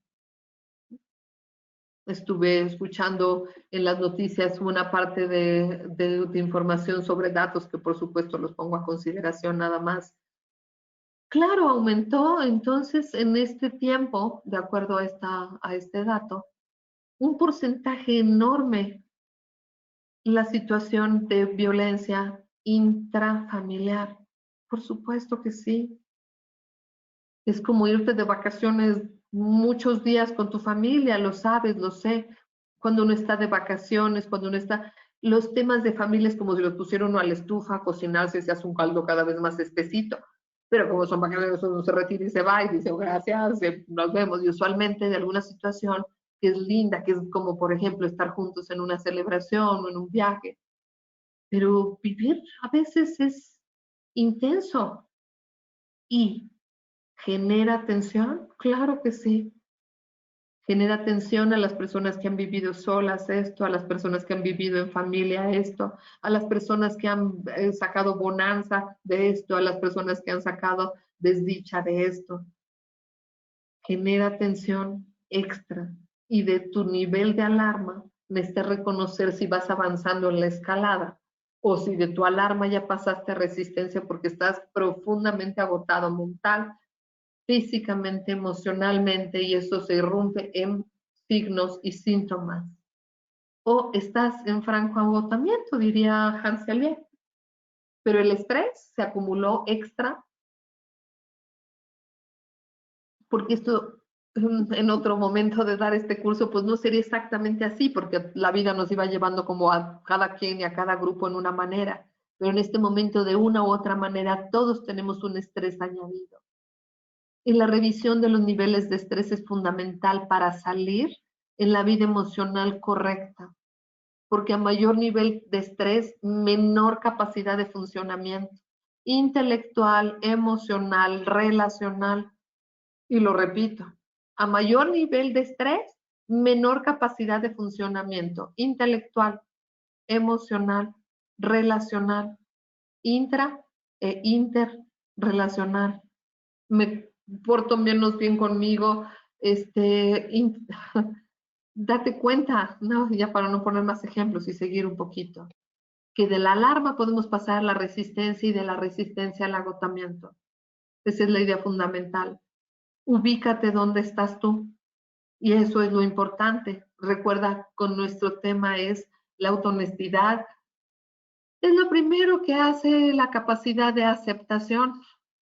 Estuve escuchando en las noticias una parte de información sobre datos que por supuesto los pongo a consideración nada más. Claro, aumentó entonces en este tiempo, de acuerdo a este dato, un porcentaje enorme la situación de violencia intrafamiliar. Por supuesto que sí. Es como irte de vacaciones muchos días con tu familia, lo sabes, lo sé. Cuando uno está de vacaciones, cuando uno está... Los temas de familia es como si los pusieron uno a la estufa a cocinarse, se hace un caldo cada vez más espesito. Pero como son vacaciones, uno se retira y se va y dice, oh, gracias, nos vemos. Y usualmente de alguna situación que es linda, que es como, por ejemplo, estar juntos en una celebración o en un viaje. Pero vivir a veces es intenso y ¿genera tensión? Claro que sí. Genera tensión a las personas que han vivido solas esto, a las personas que han vivido en familia esto, a las personas que han sacado bonanza de esto, a las personas que han sacado desdicha de esto. Genera tensión extra y de tu nivel de alarma necesitas reconocer si vas avanzando en la escalada o si de tu alarma ya pasaste a resistencia porque estás profundamente agotado mental, físicamente, emocionalmente, y eso se irrumpe en signos y síntomas. O estás en franco agotamiento, diría Hans Selye. Pero el estrés se acumuló extra, porque esto en otro momento de dar este curso, pues no sería exactamente así, porque la vida nos iba llevando como a cada quien y a cada grupo en una manera. Pero en este momento, de una u otra manera, todos tenemos un estrés añadido. Y la revisión de los niveles de estrés es fundamental para salir en la vida emocional correcta, porque a mayor nivel de estrés, menor capacidad de funcionamiento intelectual, emocional, relacional. Y lo repito, a mayor nivel de estrés, menor capacidad de funcionamiento intelectual, emocional, relacional, intra e interrelacional. Me porto menos bien conmigo, date cuenta, no, ya para no poner más ejemplos y seguir un poquito, que de la alarma podemos pasar a la resistencia y de la resistencia al agotamiento. Esa es la idea fundamental. Ubícate dónde estás tú y eso es lo importante. Recuerda, con nuestro tema es la autohonestidad. Es lo primero que hace la capacidad de aceptación,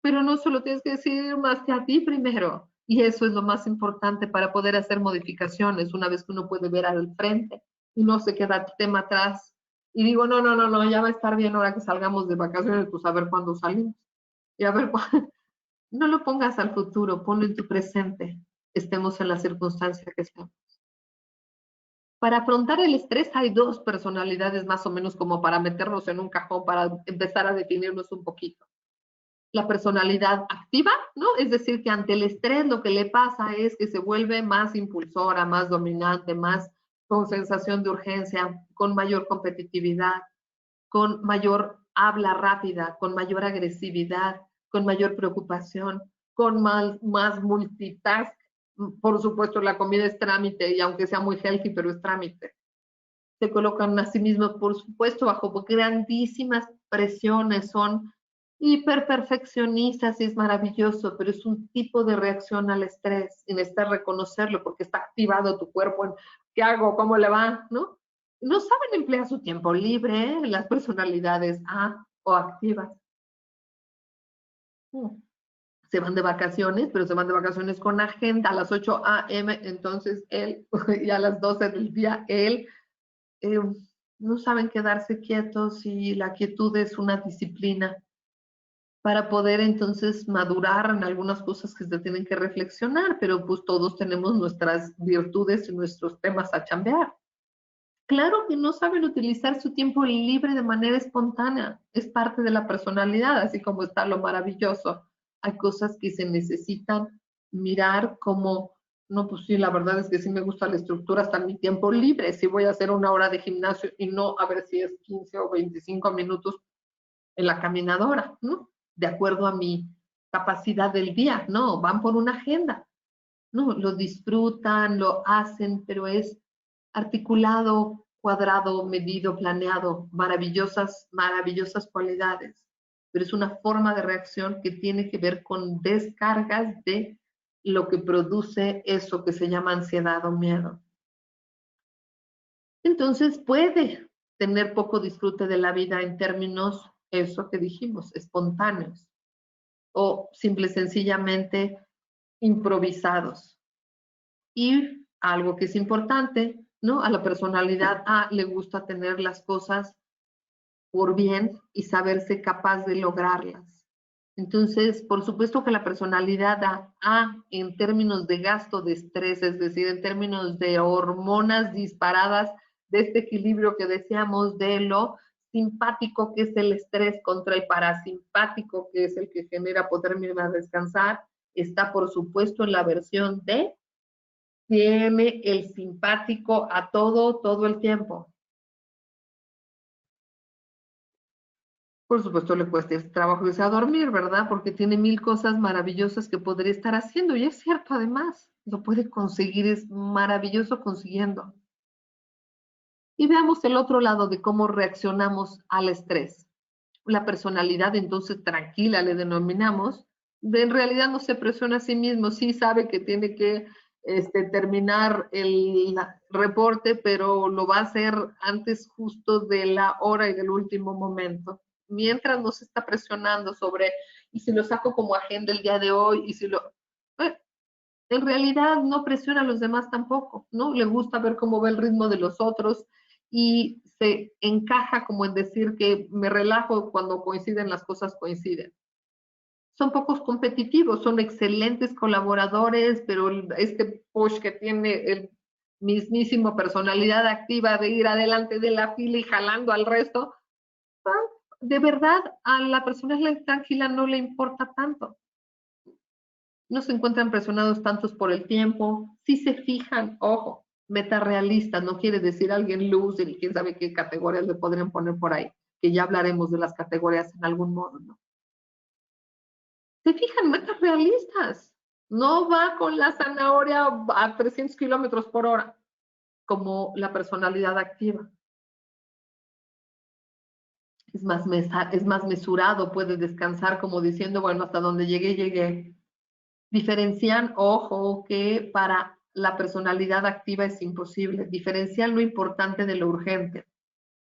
pero no solo tienes que decir más que a ti primero. Y eso es lo más importante para poder hacer modificaciones una vez que uno puede ver al frente y no se queda el tema atrás. Y digo, no, no, no, no, ya va a estar bien ahora que salgamos de vacaciones, pues a ver cuándo salimos. Y a ver, no lo pongas al futuro, ponlo en tu presente, estemos en la circunstancia que estemos. Para afrontar el estrés hay dos personalidades más o menos como para meternos en un cajón, para empezar a definirnos un poquito. La personalidad activa, ¿no? Es decir, que ante el estrés lo que le pasa es que se vuelve más impulsora, más dominante, más con sensación de urgencia, con mayor competitividad, con mayor habla rápida, con mayor agresividad, con mayor preocupación, con más multitask. Por supuesto, la comida es trámite y aunque sea muy healthy, pero es trámite. Se colocan a sí mismos, por supuesto, bajo grandísimas presiones, son hiperperfeccionistas y es maravilloso, pero es un tipo de reacción al estrés y necesitas reconocerlo porque está activado tu cuerpo en ¿qué hago? ¿Cómo le va? ¿No? No saben emplear su tiempo libre, ¿eh? Las personalidades A o activas. Se van de vacaciones, pero se van de vacaciones con agenda a las 8 a.m., entonces él, y a las 12 del día él, eh, no saben quedarse quietos y la quietud es una disciplina para poder entonces madurar en algunas cosas que se tienen que reflexionar, pero pues todos tenemos nuestras virtudes y nuestros temas a chambear. Claro que no saben utilizar su tiempo libre de manera espontánea, es parte de la personalidad, así como está lo maravilloso. Hay cosas que se necesitan mirar como, no, pues sí, la verdad es que sí me gusta la estructura hasta mi tiempo libre, si voy a hacer una hora de gimnasio y no a ver si es 15 o 25 minutos en la caminadora, ¿no? De acuerdo a mi capacidad del día, no, van por una agenda, ¿no? Lo disfrutan, lo hacen, pero es articulado, cuadrado, medido, planeado, maravillosas, maravillosas cualidades, pero es una forma de reacción que tiene que ver con descargas de lo que produce eso que se llama ansiedad o miedo. Entonces puede tener poco disfrute de la vida en términos, eso que dijimos, espontáneos o simple sencillamente improvisados. Y algo que es importante, ¿no? A la personalidad A le gusta tener las cosas por bien y saberse capaz de lograrlas. Entonces, por supuesto que la personalidad A, en términos de gasto de estrés, es decir, en términos de hormonas disparadas, de este equilibrio que decíamos de lo simpático que es el estrés contra el parasimpático que es el que genera poderme descansar, está por supuesto en la versión D, tiene el simpático a todo el tiempo. Por supuesto le cuesta este trabajo irse a dormir, ¿verdad? Porque tiene mil cosas maravillosas que podría estar haciendo. Y es cierto, además, lo puede conseguir, es maravilloso consiguiendo. Y veamos el otro lado de cómo reaccionamos al estrés. La personalidad, entonces, tranquila le denominamos, en realidad no se presiona a sí mismo, sí sabe que tiene que terminar el reporte, pero lo va a hacer antes justo de la hora y del último momento. Mientras no se está presionando sobre, y si lo saco como agenda el día de hoy, y si lo... en realidad no presiona a los demás tampoco, ¿no? Le gusta ver cómo va el ritmo de los otros y se encaja como en decir que me relajo cuando coinciden, las cosas coinciden. Son pocos competitivos, son excelentes colaboradores, pero este push que tiene el mismísimo personalidad activa de ir adelante de la fila y jalando al resto, de verdad a la persona tranquila no le importa tanto. No se encuentran presionados tantos por el tiempo, si se fijan, ojo, metarealista, no quiere decir alguien loser y quién sabe qué categorías le podrían poner por ahí, que ya hablaremos de las categorías en algún modo, ¿no? Se fijan, metas realistas. No va con la zanahoria a 300 kilómetros por hora, como la personalidad activa. Es más mesurado, puede descansar como diciendo, bueno, hasta donde llegué, llegué. Diferencian, ojo, que para la personalidad activa es imposible. Diferencian lo importante de lo urgente.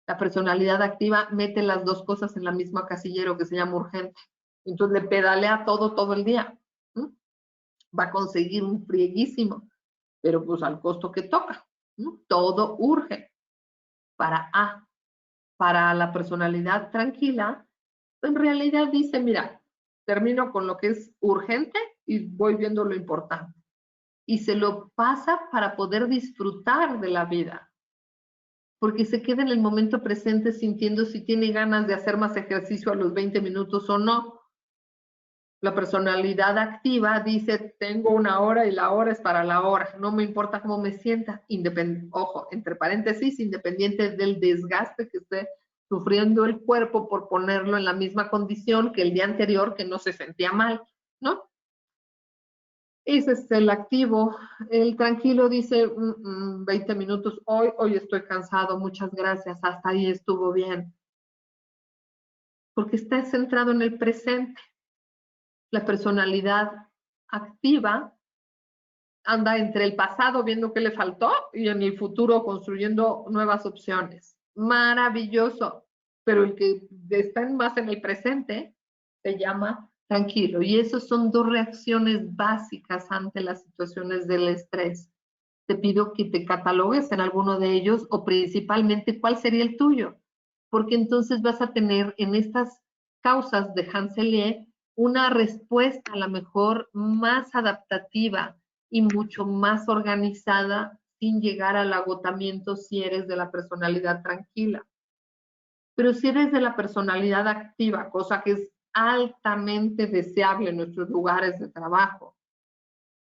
La personalidad activa mete las dos cosas en la misma casillero que se llama urgente. Entonces le pedalea todo el día. ¿Mm? Va a conseguir un frieguísimo, pero pues al costo que toca. ¿No? Todo urge. Para A, para la personalidad tranquila, en realidad dice, mira, termino con lo que es urgente y voy viendo lo importante. Y se lo pasa para poder disfrutar de la vida. Porque se queda en el momento presente sintiendo si tiene ganas de hacer más ejercicio a los 20 minutos o no. La personalidad activa dice, tengo una hora y la hora es para la hora, no me importa cómo me sienta, ojo, entre paréntesis, independiente del desgaste que esté sufriendo el cuerpo por ponerlo en la misma condición que el día anterior que no se sentía mal, ¿no? Ese es el activo. El tranquilo dice, 20 minutos, hoy estoy cansado, muchas gracias, hasta ahí estuvo bien. Porque está centrado en el presente. La personalidad activa anda entre el pasado viendo qué le faltó y en el futuro construyendo nuevas opciones. Maravilloso. Pero el que está más en el presente se llama tranquilo. Y esas son dos reacciones básicas ante las situaciones del estrés. Te pido que te catalogues en alguno de ellos o principalmente cuál sería el tuyo. Porque entonces vas a tener en estas causas de Hanselier, una respuesta a lo mejor más adaptativa y mucho más organizada sin llegar al agotamiento si eres de la personalidad tranquila. Pero si eres de la personalidad activa, cosa que es altamente deseable en nuestros lugares de trabajo,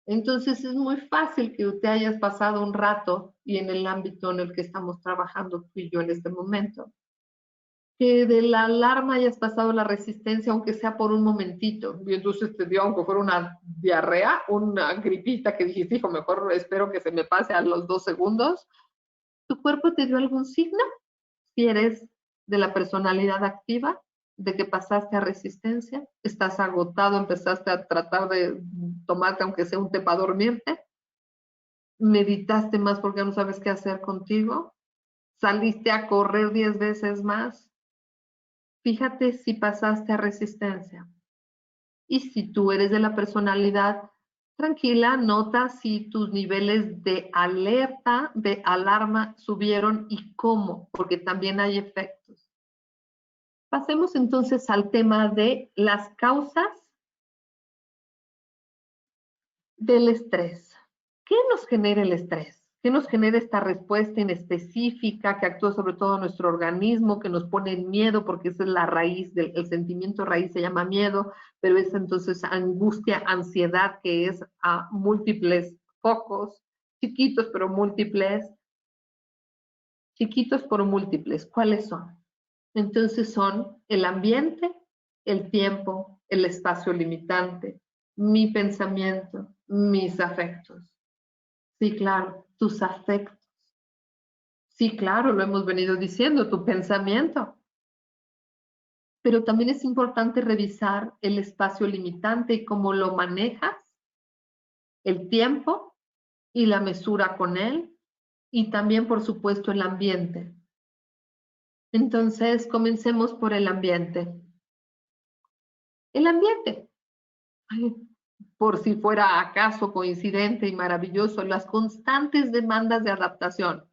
entonces es muy fácil que te hayas pasado un rato y en el ámbito en el que estamos trabajando tú y yo en este momento, que de la alarma hayas pasado la resistencia, aunque sea por un momentito, y entonces te dio, aunque fuera una diarrea, una gripita que dijiste, hijo, mejor espero que se me pase a los 2 segundos, ¿tu cuerpo te dio algún signo? Si eres de la personalidad activa, de que pasaste a resistencia, estás agotado, empezaste a tratar de tomarte aunque sea un té para dormirte, meditaste más porque no sabes qué hacer contigo, saliste a correr 10 veces más. Fíjate si pasaste a resistencia. Y si tú eres de la personalidad tranquila, nota si tus niveles de alerta, de alarma subieron y cómo, porque también hay efectos. Pasemos entonces al tema de las causas del estrés. ¿Qué nos genera el estrés? ¿Qué nos genera esta respuesta inespecífica que actúa sobre todo en nuestro organismo, que nos pone en miedo, porque esa es la raíz el sentimiento raíz se llama miedo, pero es entonces angustia, ansiedad, que es a múltiples focos, chiquitos pero múltiples, chiquitos pero múltiples. ¿Cuáles son? Entonces son el ambiente, el tiempo, el espacio limitante, mi pensamiento, mis afectos. Sí, claro, tus afectos. Sí, claro, lo hemos venido diciendo, tu pensamiento. Pero también es importante revisar el espacio limitante y cómo lo manejas, el tiempo y la mesura con él, y también, por supuesto, el ambiente. Entonces, comencemos por el ambiente. El ambiente. Ay, por si fuera acaso coincidente y maravilloso, las constantes demandas de adaptación.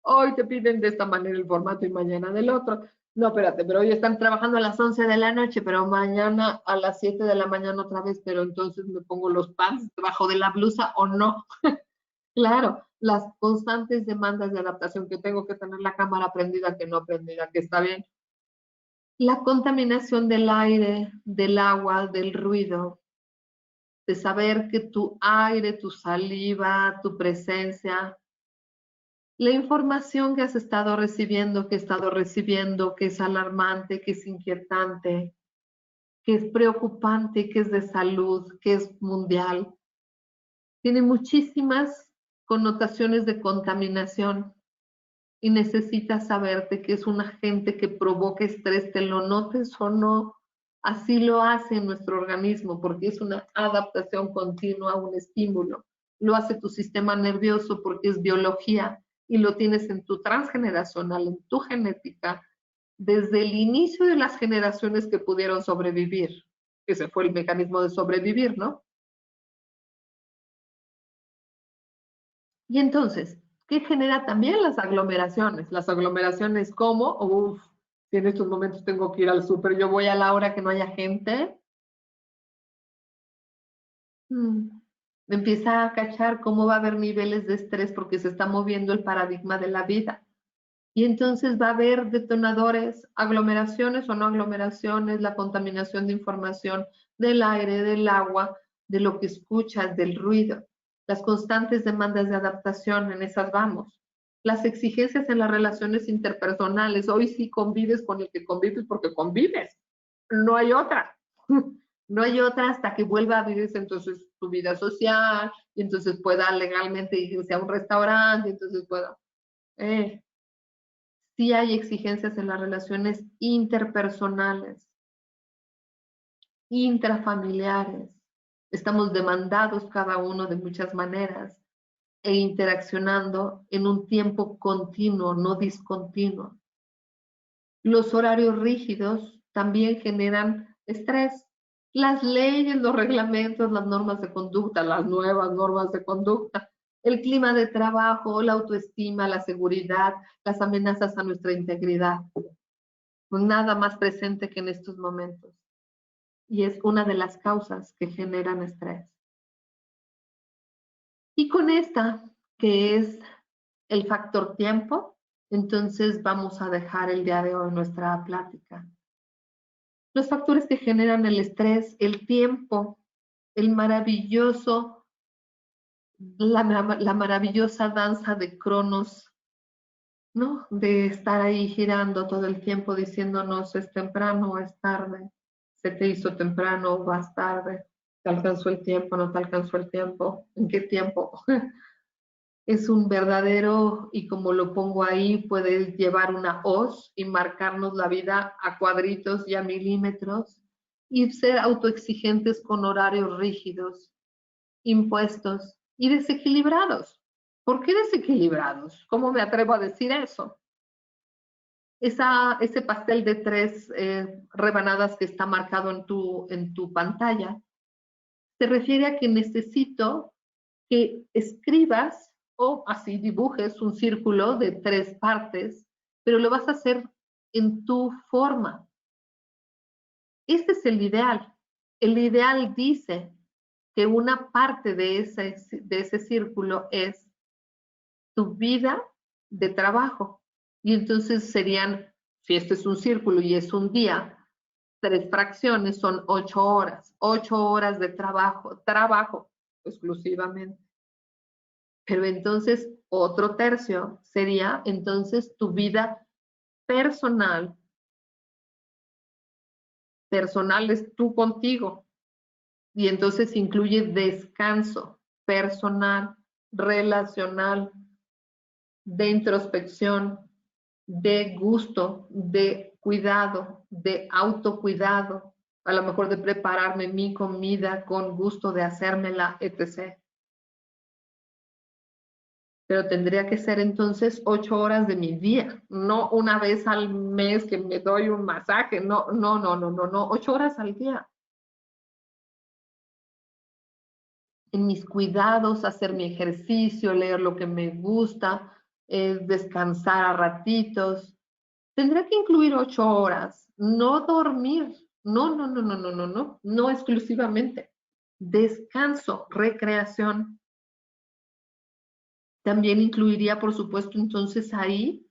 Hoy te piden de esta manera el formato y mañana del otro. No, espérate, pero hoy están trabajando a las 11 de la noche, pero mañana a las 7 de la mañana otra vez, pero entonces me pongo los pants debajo de la blusa o no. Claro, las constantes demandas de adaptación, que tengo que tener la cámara prendida, que no prendida, que está bien. La contaminación del aire, del agua, del ruido, de saber que tu aire, tu saliva, tu presencia, la información que has estado recibiendo, que he estado recibiendo, que es alarmante, que es inquietante, que es preocupante, que es de salud, que es mundial, tiene muchísimas connotaciones de contaminación y necesitas saberte que es un agente que provoca estrés, te lo notes o no, así lo hace nuestro organismo porque es una adaptación continua a un estímulo. Lo hace tu sistema nervioso porque es biología y lo tienes en tu transgeneracional, en tu genética, desde el inicio de las generaciones que pudieron sobrevivir. Ese fue el mecanismo de sobrevivir, ¿no? Y entonces, ¿qué genera también las aglomeraciones? Las aglomeraciones como, uff, si en estos momentos tengo que ir al súper, yo voy a la hora que no haya gente, empieza a cachar cómo va a haber niveles de estrés porque se está moviendo el paradigma de la vida. Y entonces va a haber detonadores, aglomeraciones o no aglomeraciones, la contaminación de información del aire, del agua, de lo que escuchas, del ruido, las constantes demandas de adaptación, en esas vamos. Las exigencias en las relaciones interpersonales, hoy sí convives con el que convives porque convives, no hay otra. No hay otra hasta que vuelva a vivirse entonces tu vida social y entonces pueda legalmente irse a un restaurante, y entonces pueda... sí hay exigencias en las relaciones interpersonales, intrafamiliares. Estamos demandados cada uno de muchas maneras e interaccionando en un tiempo continuo, no discontinuo. Los horarios rígidos también generan estrés. Las leyes, los reglamentos, las normas de conducta, las nuevas normas de conducta, el clima de trabajo, la autoestima, la seguridad, las amenazas a nuestra integridad. nada más presente que en estos momentos. Y es una de las causas que generan estrés. Y con esta, que es el factor tiempo, entonces vamos a dejar el día de hoy nuestra plática. Los factores que generan el estrés, el tiempo, el maravilloso, la maravillosa danza de Cronos, ¿no? De estar ahí girando todo el tiempo diciéndonos es temprano o es tarde, se te hizo temprano o vas tarde, te alcanzó el tiempo, no te alcanzó el tiempo, ¿en qué tiempo? Es un verdadero, y como lo pongo ahí, puede llevar una hoz y marcarnos la vida a cuadritos y a milímetros y ser autoexigentes con horarios rígidos, impuestos y desequilibrados. ¿Por qué desequilibrados? ¿Cómo me atrevo a decir eso? Ese pastel de 3 rebanadas que está marcado en tu pantalla se refiere a que necesito que escribas o así dibujes un círculo de 3 partes, pero lo vas a hacer en tu forma. Este es el ideal. El ideal dice que una parte de ese círculo es tu vida de trabajo. Y entonces serían, si este es un círculo y es un día, 3 fracciones son 8 horas. 8 horas de trabajo exclusivamente. Pero entonces otro tercio sería entonces tu vida personal. Personal es tú contigo. Y entonces incluye descanso personal, relacional, de introspección, de gusto, de cuidado, de autocuidado, a lo mejor de prepararme mi comida con gusto de hacérmela, etc. Pero tendría que ser entonces 8 horas de mi día, no una vez al mes que me doy un masaje, no, 8 horas al día. En mis cuidados, hacer mi ejercicio, leer lo que me gusta, descansar a ratitos. Tendría que incluir 8 horas, no dormir, no exclusivamente. Descanso, recreación. También incluiría, por supuesto, entonces ahí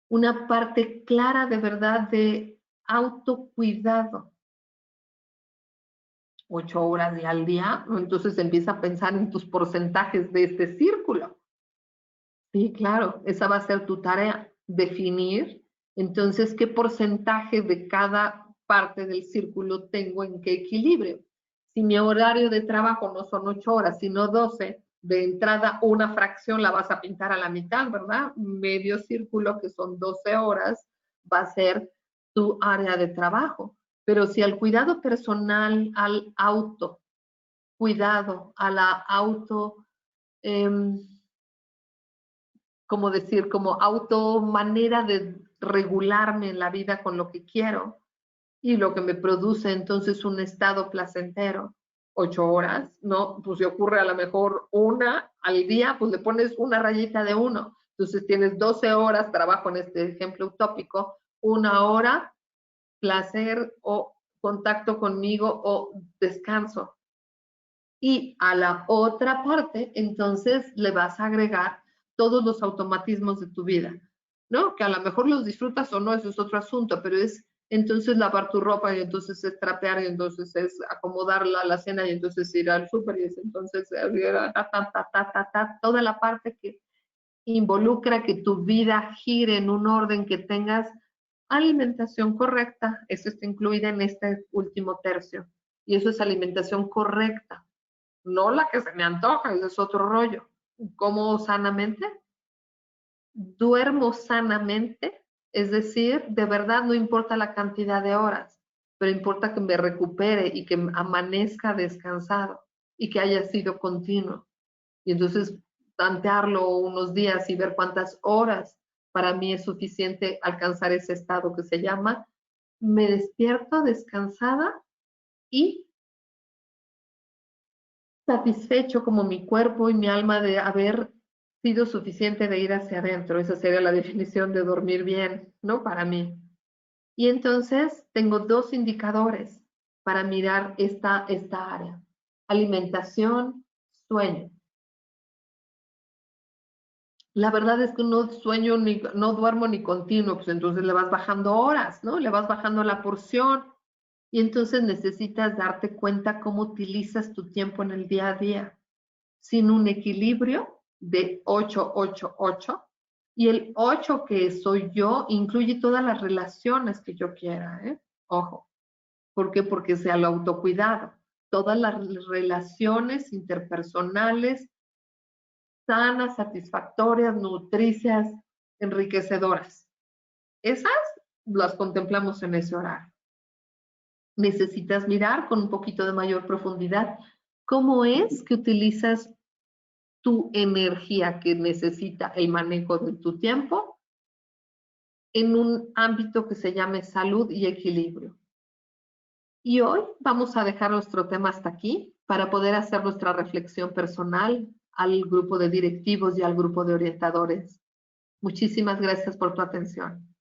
una parte clara de verdad de autocuidado. 8 horas al día, entonces empieza a pensar en tus porcentajes de este círculo. Sí, claro, esa va a ser tu tarea, definir entonces qué porcentaje de cada parte del círculo tengo en qué equilibrio. Si mi horario de trabajo no son 8 horas, sino 12, de entrada una fracción la vas a pintar a la mitad, ¿verdad? Medio círculo, que son 12 horas, va a ser tu área de trabajo. Pero si al cuidado personal, al autocuidado, a la auto... como decir, como auto manera de regularme en la vida con lo que quiero y lo que me produce entonces un estado placentero. 8 horas, ¿no? Pues si ocurre a lo mejor una al día, pues le pones una rayita de 1. Entonces tienes 12 horas, trabajo en este ejemplo utópico, 1 hora, placer o contacto conmigo o descanso. Y a la otra parte, entonces le vas a agregar todos los automatismos de tu vida, ¿no? Que a lo mejor los disfrutas o no, eso es otro asunto, pero es entonces lavar tu ropa y entonces es trapear y entonces es acomodar la cena y entonces ir al súper y es entonces toda la parte que involucra que tu vida gire en un orden, que tengas alimentación correcta, eso está incluida en este último tercio, y eso es alimentación correcta. No la que se me antoja, ese es otro rollo. ¿Como sanamente? Duermo sanamente, es decir, de verdad no importa la cantidad de horas, pero importa que me recupere y que amanezca descansado y que haya sido continuo. Y entonces tantearlo unos días y ver cuántas horas para mí es suficiente alcanzar ese estado que se llama me despierto descansada y satisfecho como mi cuerpo y mi alma de haber sido suficiente de ir hacia adentro. Esa sería la definición de dormir bien, ¿no? Para mí. Y entonces tengo dos indicadores para mirar esta área. Alimentación, sueño. La verdad es que no sueño ni no duermo ni continuo, pues entonces le vas bajando horas, ¿no? Le vas bajando la porción y entonces necesitas darte cuenta cómo utilizas tu tiempo en el día a día. Sin un equilibrio de 8-8-8, y el 8 que soy yo incluye todas las relaciones que yo quiera, ¿eh? Ojo. ¿Por qué? Porque sea el autocuidado. Todas las relaciones interpersonales sanas, satisfactorias, nutricias, enriquecedoras. Esas las contemplamos en ese horario. Necesitas mirar con un poquito de mayor profundidad cómo es que utilizas tu energía que necesita el manejo de tu tiempo en un ámbito que se llame salud y equilibrio. Y hoy vamos a dejar nuestro tema hasta aquí para poder hacer nuestra reflexión personal al grupo de directivos y al grupo de orientadores. Muchísimas gracias por tu atención.